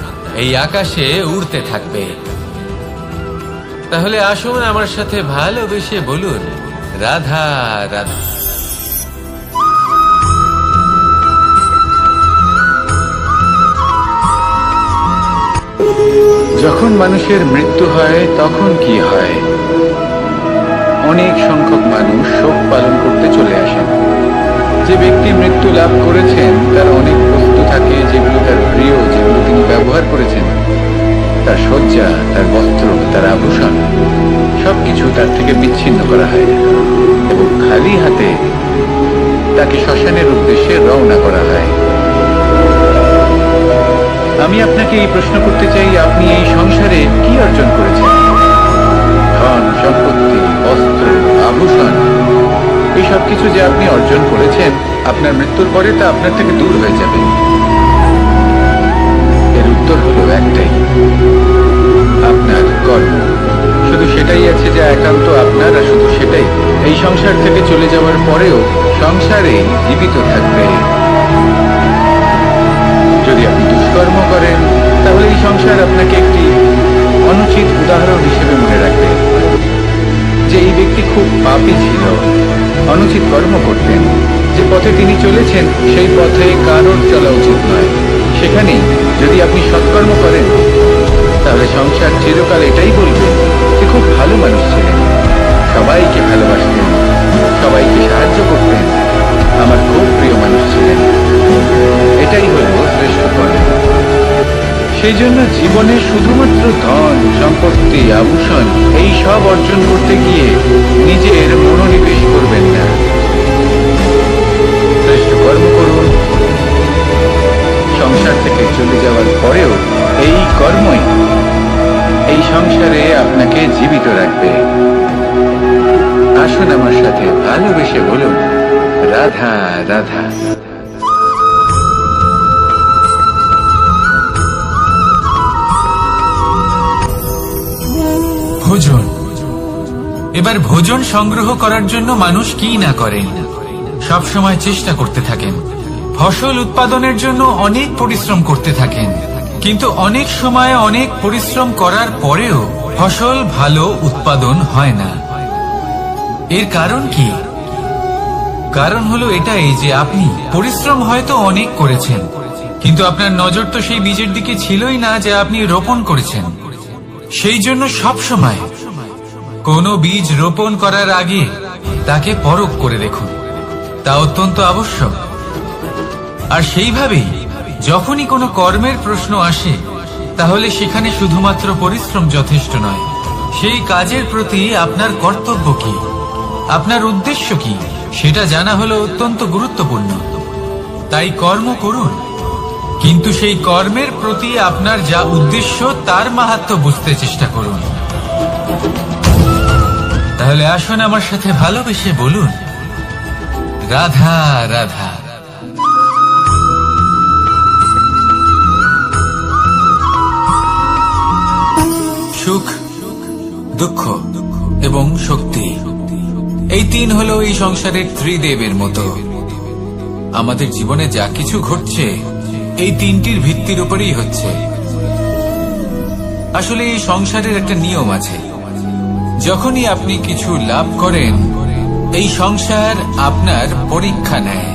এই আকাশে উড়তে থাকবে। তাহলে আসুন আমার সাথে ভালোবেসে বলুন, রাধা রাধা। যখন মানুষের মৃত্যু হয় তখন কি হয়? অনেক সংখ্যক মানুষ শোক পালন করতে চলে আসেন। যে ব্যক্তি মৃত্যু লাভ করেছেন তার অনেক বস্তু থাকে যেগুলো তার প্রিয়, যেগুলো তিনি ব্যবহার করেছেন। তার শয্যা, তার বস্ত্র, তার আভূষণ সবকিছু তার থেকে বিচ্ছিন্ন করা হয় এবং খালি হাতে তাকে শ্মশানের উদ্দেশ্যে রওনা করা হয়। আমি আপনাকে এই প্রশ্ন করতে চাই, আপনি এই সংসারে কি অর্জন করেছেন? ধন সম্পত্তি, বস্ত্র, আভূষণ, এই সব কিছু যে আপনি অর্জন করেছেন, আপনার মৃত্যুর পরে তা আপনার থেকে দূর হয়ে যাবে। এর উত্তর হলো একটাই, আপনার কর্ম। শুধু সেটাই আছে যা একান্ত আপনার, আর শুধু সেটাই এই সংসার থেকে চলে যাওয়ার পরেও সংসারে জীবিত থাকবে। যদি আপনি দুষ্কর্ম করেন তাহলে এই সংসার আপনাকে একটি অনুচিত উদাহরণ হিসেবে মনে রাখবে যে এই ব্যক্তি খুব পাপী ছিল, অনুচিত কর্ম করতেন। যে পথে তিনি চলেছেন সেই পথে কারোর চলা উচিত নয়। সেখানেই যদি আপনি সৎকর্ম করেন তাহলে সংসার চিরকাল এটাই বলবে যে খুব ভালো মানুষ ছিলেন, সবাইকে ভালোবাসতেন, সবাইকে সাহায্য করতেন, আমার খুব প্রিয় মানুষ ছিলেন। এটাই হল শ্রেষ্ঠ কর্ম। সেই জন্য জীবনে শুধুমাত্র ধন সম্পত্তি, আভূষণ এই সব অর্জন করতে গিয়ে নিজের মনোনিবেশ করবেন না। শ্রেষ্ঠ কর্ম করুন। সংসার থেকে চলে যাওয়ার পরেও এই কর্মই এই সংসারে আপনাকে জীবিত রাখবে। আসুন আমার সাথে ভালোবেসে বলুন, রাধা রাধা। ভোজন। এবার ভোজন সংগ্রহ করার জন্য মানুষ কি না করেন, সব সময় চেষ্টা করতে থাকেন। ফসল উৎপাদনের জন্য অনেক পরিশ্রম করতে থাকেন, কিন্তু অনেক সময় অনেক পরিশ্রম করার পরেও ফসল ভালো উৎপাদন হয় না। এর কারণ কি? কারণ হলো এটাই যে আপনি পরিশ্রম হয়তো অনেক করেছেন, কিন্তু আপনার নজর তো সেই বীজের দিকে ছিলই না যে আপনি রোপণ করেছেন। সেই জন্য সব সময় কোনো বীজ রোপণ করার আগে তাকে পরখ করে দেখুন, তা অত্যন্ত আবশ্যক। আর সেইভাবেই যখনই কোনো কর্মের প্রশ্ন আসে তাহলে সেখানে শুধুমাত্র পরিশ্রম যথেষ্ট নয়, সেই কাজের প্রতি আপনার কর্তব্য কি, আপনার উদ্দেশ্য কি, সেটা জানা হলো অত্যন্ত গুরুত্বপূর্ণ। তাই কর্ম করুন, কিন্তু সেই কর্মের প্রতি আপনার যা উদ্দেশ্য তার মাহাত্ম্য বুঝতে চেষ্টা করুন। তাহলে আসুন আমার সাথে ভালোবেসে বলুন, রাধা রাধা। সুখ, দুঃখ এবং শক্তি, এই তিন হলো এই সংসারের ত্রিদেবের মতো। আমাদের জীবনে যা কিছু ঘটছে এই তিনটির ভিত্তির উপরেই হচ্ছে। আসলে এই সংসারের একটা নিয়ম আছে, যখনই আপনি কিছু লাভ করেন এই সংসার আপনার পরীক্ষা নেয়।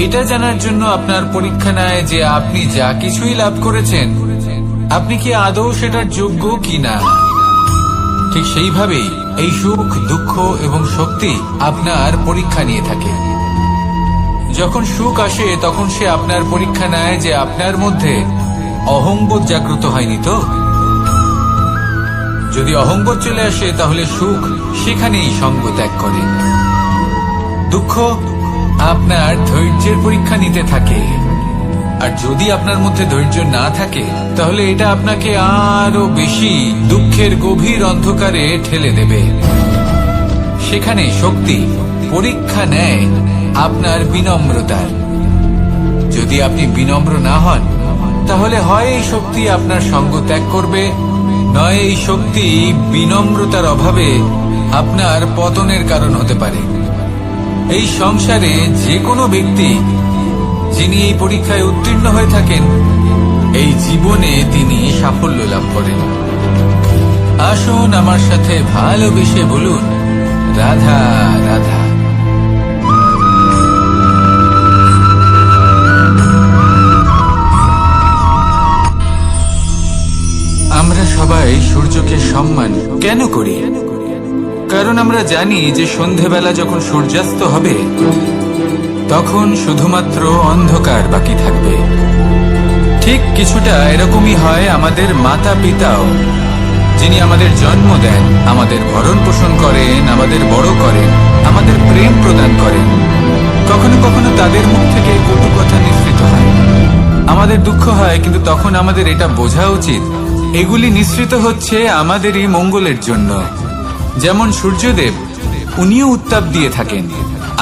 এটা জানার জন্য আপনার পরীক্ষা নেয় যে আপনি যা কিছুই লাভ করেছেন আপনি কি আদৌ সেটার যোগ্য কিনা। ঠিক সেইভাবেই এই সুখ, দুঃখ এবং শক্তি আপনার পরীক্ষা নিয়ে থাকে। যখন সুখ আসে তখন সে আপনার পরীক্ষা নেয় যে আপনার মধ্যে অহংবোধ জাগ্রত হয়নি তো। যদি অহংবোধ চলে আসে তাহলে সুখ সেখানেই সঙ্গ ত্যাগ করে। দুঃখ আপনার ধৈর্যের পরীক্ষা নিতে থাকে, আর যদি আপনার মধ্যে ধৈর্য না থাকে তাহলে এটা আপনাকে আরো বেশি দুঃখের গভীর অন্ধকারে ঠেলে দেবে। সেখানে শক্তি পরীক্ষা নেয় আপনার বিনম্রতার। যদি আপনি বিনম্র না হন তাহলে হয় এই শক্তি আপনার সঙ্গ ত্যাগ করবে, নয় এই শক্তি বিনম্রতার অভাবে আপনার পতনের কারণ হতে পারে। এই সংসারে যে কোনো ব্যক্তি যিনি এই পরীক্ষায় উত্তীর্ণ হয়ে থাকেন এই জীবনে তিনি সাফল্য লাভ করেন। আসুন আমার সাথে ভালোবেসে বলুন, রাধা রাধা। আমরা সবাই সূর্যকে সম্মান কেন করি? কারণ আমরা জানি যে সন্ধেবেলা যখন সূর্যাস্ত হবে তখন শুধুমাত্র অন্ধকার বাকি থাকবে। ঠিক কিছুটা এরকমই হয় আমাদের মাতা পিতাও, যিনি আমাদের জন্ম দেন, আমাদের ভরণ পোষণ করেন, আমাদের বড় করেন, আমাদের প্রেম প্রদান করেন। কখনো কখনো তাদের মুখ থেকে কটু কথা নিঃসৃত হয়, আমাদের দুঃখ হয়, কিন্তু তখন আমাদের এটা বোঝা উচিত এগুলি নিঃসৃত হচ্ছে আমাদেরই মঙ্গলের জন্য। যেমন সূর্যদেব, উনিও উত্তাপ দিয়ে থাকেন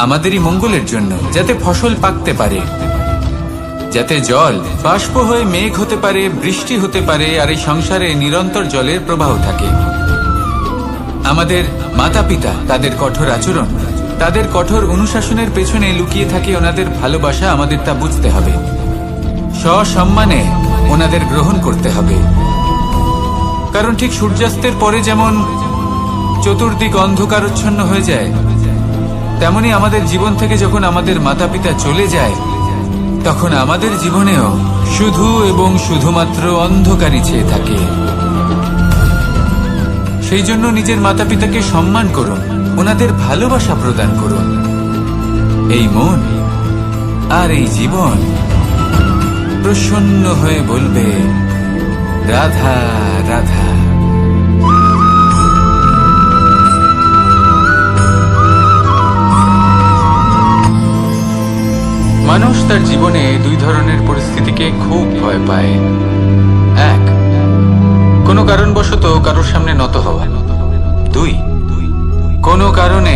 আমাদেরই মঙ্গলের জন্য, যাতে ফসল পাকতে পারে, যাতে জল বাষ্প হয়ে মেঘ হতে পারে, বৃষ্টি হতে পারে, আর এই সংসারে নিরন্তর জলের প্রবাহ থাকে। আমাদের মাতা পিতা, তাদের কঠোর আচরণ, তাদের কঠোর অনুশাসনের পেছনে লুকিয়ে থাকে ওনাদের ভালোবাসা। আমাদের তা বুঝতে হবে, সসম্মানে ওনাদের গ্রহণ করতে হবে। কারণ ঠিক সূর্যাস্তের পরে যেমন চতুর্দিক অন্ধকারচ্ছন্ন হয়ে যায়, তেমনি আমাদের জীবন থেকে যখন আমাদের মাতা পিতা চলে যায় তখন আমাদের জীবনেও শুধু এবং শুধুমাত্র অন্ধকারই ছেয়ে থাকে। সেই জন্য নিজের মাতা পিতাকে সম্মান করুন, ওনাদের ভালোবাসা প্রদান করুন। এই মন আর এই জীবন প্রসন্ন হয়ে বলবে, রাধা রাধা। মানুষ তার জীবনে দুই ধরনের পরিস্থিতিকে খুব ভয় পায়। এক, কোনো কারণবশত কারোর সামনে নত হওয়া। দুই, কোনো কারণে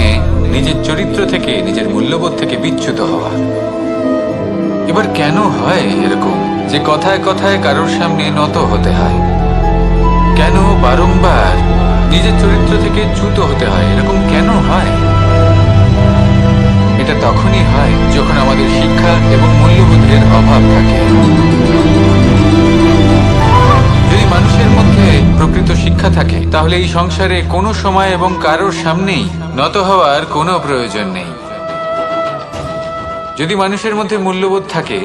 নিজের চরিত্র থেকে, নিজের মূল্যবোধ থেকে বিচ্যুত হওয়া। এবার কেন হয় এরকম যে কথায় কথায় কারোর সামনে নত হতে হয়? কেন বারংবার নিজের চরিত্র থেকে চ্যুত হতে হয়? এরকম কেন হয়? এটা তখনই হয় যখন আমাদের শিক্ষা এবং মূল্যবোধের অভাব থাকে। যদি মানুষের মধ্যে প্রকৃত শিক্ষা থাকে তাহলে এই সংসারে কোনো সময় এবং কারোর সামনেই নত হওয়ার কোনো প্রয়োজন নেই। যদি মানুষের মধ্যে মূল্যবোধ থাকে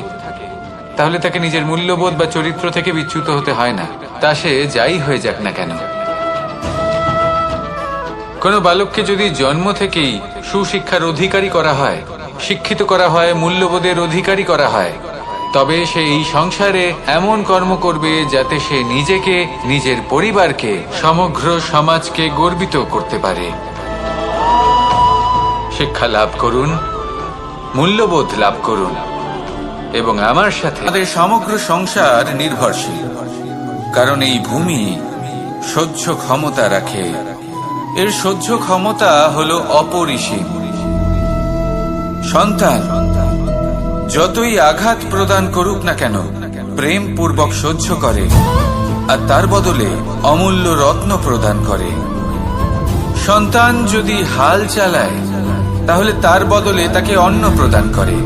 তাহলে তাকে নিজের মূল্যবোধ বা চরিত্র থেকে বিচ্যুত হতে হয় না, তা সে যাই হয়ে যাক না কেন। কোনো বালককে যদি জন্ম থেকেই সুশিক্ষার অধিকারী করা হয়, শিক্ষিত করা হয়, মূল্যবোধের অধিকারী করা হয়, তবে সে এই সংসারে এমন কর্ম করবে যাতে সে নিজেকে, নিজের পরিবারকে, সমগ্র সমাজকে গর্বিত করতে পারে। শিক্ষা লাভ করুন, মূল্যবোধ লাভ করুন, এবং আমার সাথে আমাদের সমগ্র সংসার নির্ভরশীল। কারণ এই ভূমি সহ্য ক্ষমতা রাখে, এর সহ্য ক্ষমতা হলো অপরিসীম। সন্তান যতই আঘাত প্রদান করুক না কেন, প্রেম পূর্বক সহ্য করে, আর তার বদলে অমূল্য রত্ন প্রদান করে। সন্তান যদি হাল চালায় তাহলে তার বদলে তাকে অন্ন প্রদান করে।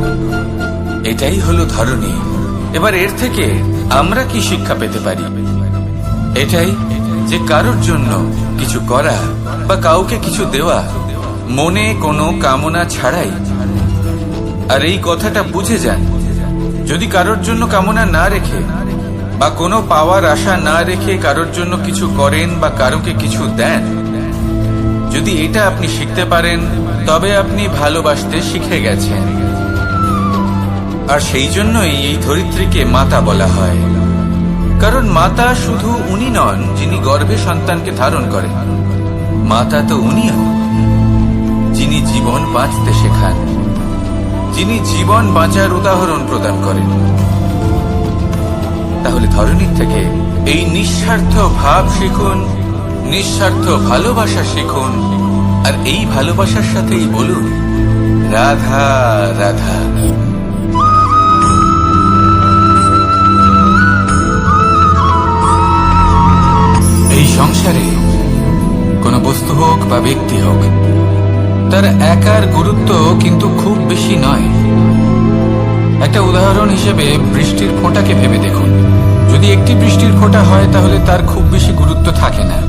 এটাই হলো ধরনী। এবার এর থেকে আমরা কি শিক্ষা পেতে পারি? এটাই যে কারোর জন্য কিছু করা বা কাউকে কিছু দেওয়া মনে কোনো কামনা ছাড়াই। আর এই কথাটা বুঝে যান, যদি কারোর জন্য কামনা না রেখে বা কোনো পাওয়ার আশা না রেখে কারোর জন্য কিছু করেন বা কারোকে কিছু দেন, যদি এটা আপনি শিখতে পারেন তবে আপনি ভালোবাসতে শিখে গেছেন। আর সেই জন্যই এই ধরিত্রীকে মাতা বলা হয়। কারণ মাতা শুধু উনি নন যিনি গর্ভে সন্তানকে ধারণ করেন, মাতা তো উনিও যিনি জীবন বাঁচতে শেখান, যিনি জীবন বাঁচার উদাহরণ প্রদান করেন। তাহলে ধরনীর থেকে এই নিঃস্বার্থ ভাব শিখুন, নিঃস্বার্থ ভালোবাসা শিখুন, আর এই ভালোবাসার সাথেই বলুন, রাধা রাধা। এই সংসারে কোনো বস্তু হোক বা ব্যক্তি হোক, তার একার গুরুত্ব কিন্তু খুব বেশি নয়। একটা উদাহরণ হিসেবে বৃষ্টির ফোঁটাকে ভেবে দেখুন। যদি যদি একটি বৃষ্টির ফোঁটা হয় তাহলে তার খুব বেশি গুরুত্ব থাকে না,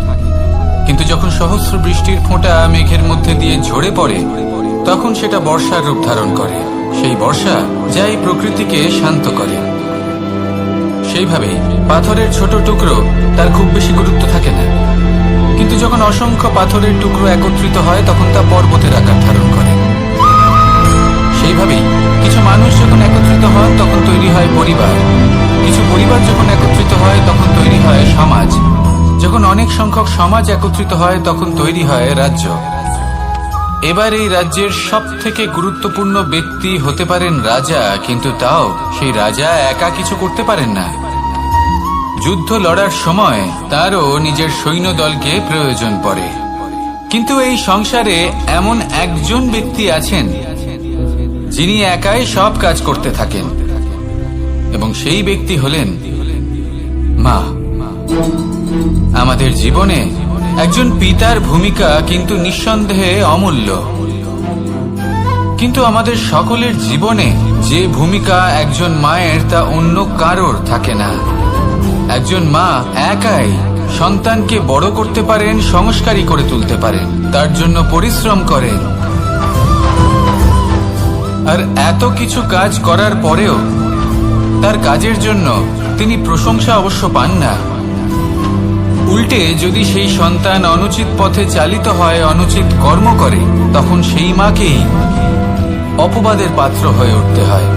কিন্তু যখন সহস্র বৃষ্টির ফোঁটা মেঘের মধ্যে দিয়ে ঝরে পড়ে তখন সেটা বর্ষার রূপ ধারণ করে। সেই বর্ষা যা এই প্রকৃতিকে শান্ত করে। সেইভাবেই পাথরের ছোট টুকরো তার খুব বেশি গুরুত্ব থাকে না, কিন্তু যখন অসংখ্য পাথরের টুকরো একত্রিত হয় তখন তা পর্বতের আকার ধারণ করে। সেইভাবেই কিছু মানুষ যখন একত্রিত হন তখন তৈরি হয় পরিবার, কিছু পরিবার যখন একত্রিত হয় তখন তৈরি হয় সমাজ, যখন অনেক সংখ্যক সমাজ একত্রিত হয় তখন তৈরি হয় রাজ্য। এবার এই রাজ্যের সব থেকে গুরুত্বপূর্ণ ব্যক্তি হতে পারেন রাজা, কিন্তু তাও সেই রাজা একা কিছু করতে পারেন না। যুদ্ধ লড়ার সময় তারও নিজের সৈন্যদলকে প্রয়োজন পড়ে। কিন্তু এই সংসারে এমন একজন ব্যক্তি আছেন যিনি একাই সব কাজ করতে থাকেন, এবং সেই ব্যক্তি হলেন মা। আমাদের জীবনে একজন পিতার ভূমিকা কিন্তু নিঃসন্দেহে অমূল্য, কিন্তু আমাদের সকলের জীবনে যে ভূমিকা একজন মায়ের তা অন্য কারোর থাকে না। একজন মা একাই সন্তানকে বড় করতে পারেন, সংস্কারী করে তুলতে পারেন, তার জন্য পরিশ্রম করেন। আর এত কিছু কাজ করার পরেও তার কাজের জন্য তিনি প্রশংসা অবশ্য পান না। উল্টে যদি সেই সন্তান অনুচিত পথে চালিত হয়, অনুচিত কর্ম করে, তখন সেই মাকেই অপবাদের পাত্র হয়ে উঠতে হয়।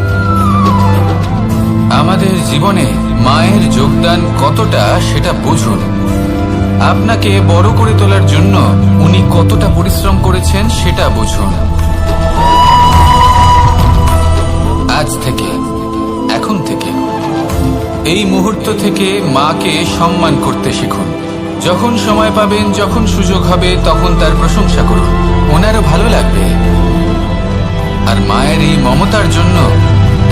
আমাদের জীবনে মায়ের যোগদান কতটা সেটা বুঝুন। আপনাকে বড় করে তোলার জন্য উনি কতটা পরিশ্রম করেছেন সেটা বুঝুন। আজ থেকে, এখন থেকে, এই মুহূর্ত থেকে মাকে সম্মান করতে শিখুন। যখন সময় পাবেন, যখন সুযোগ হবে, তখন তার প্রশংসা করুন, ওনারও ভালো লাগবে। আর মায়ের এই মমতার জন্য,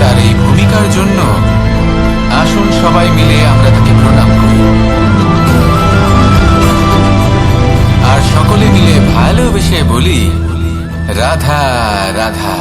তার এই ভূমিকার জন্য আসুন সবাই মিলে আমরা তাকে প্রণাম করি, আর সকলে মিলে ভালোবেসে বলি রাধা রাধা।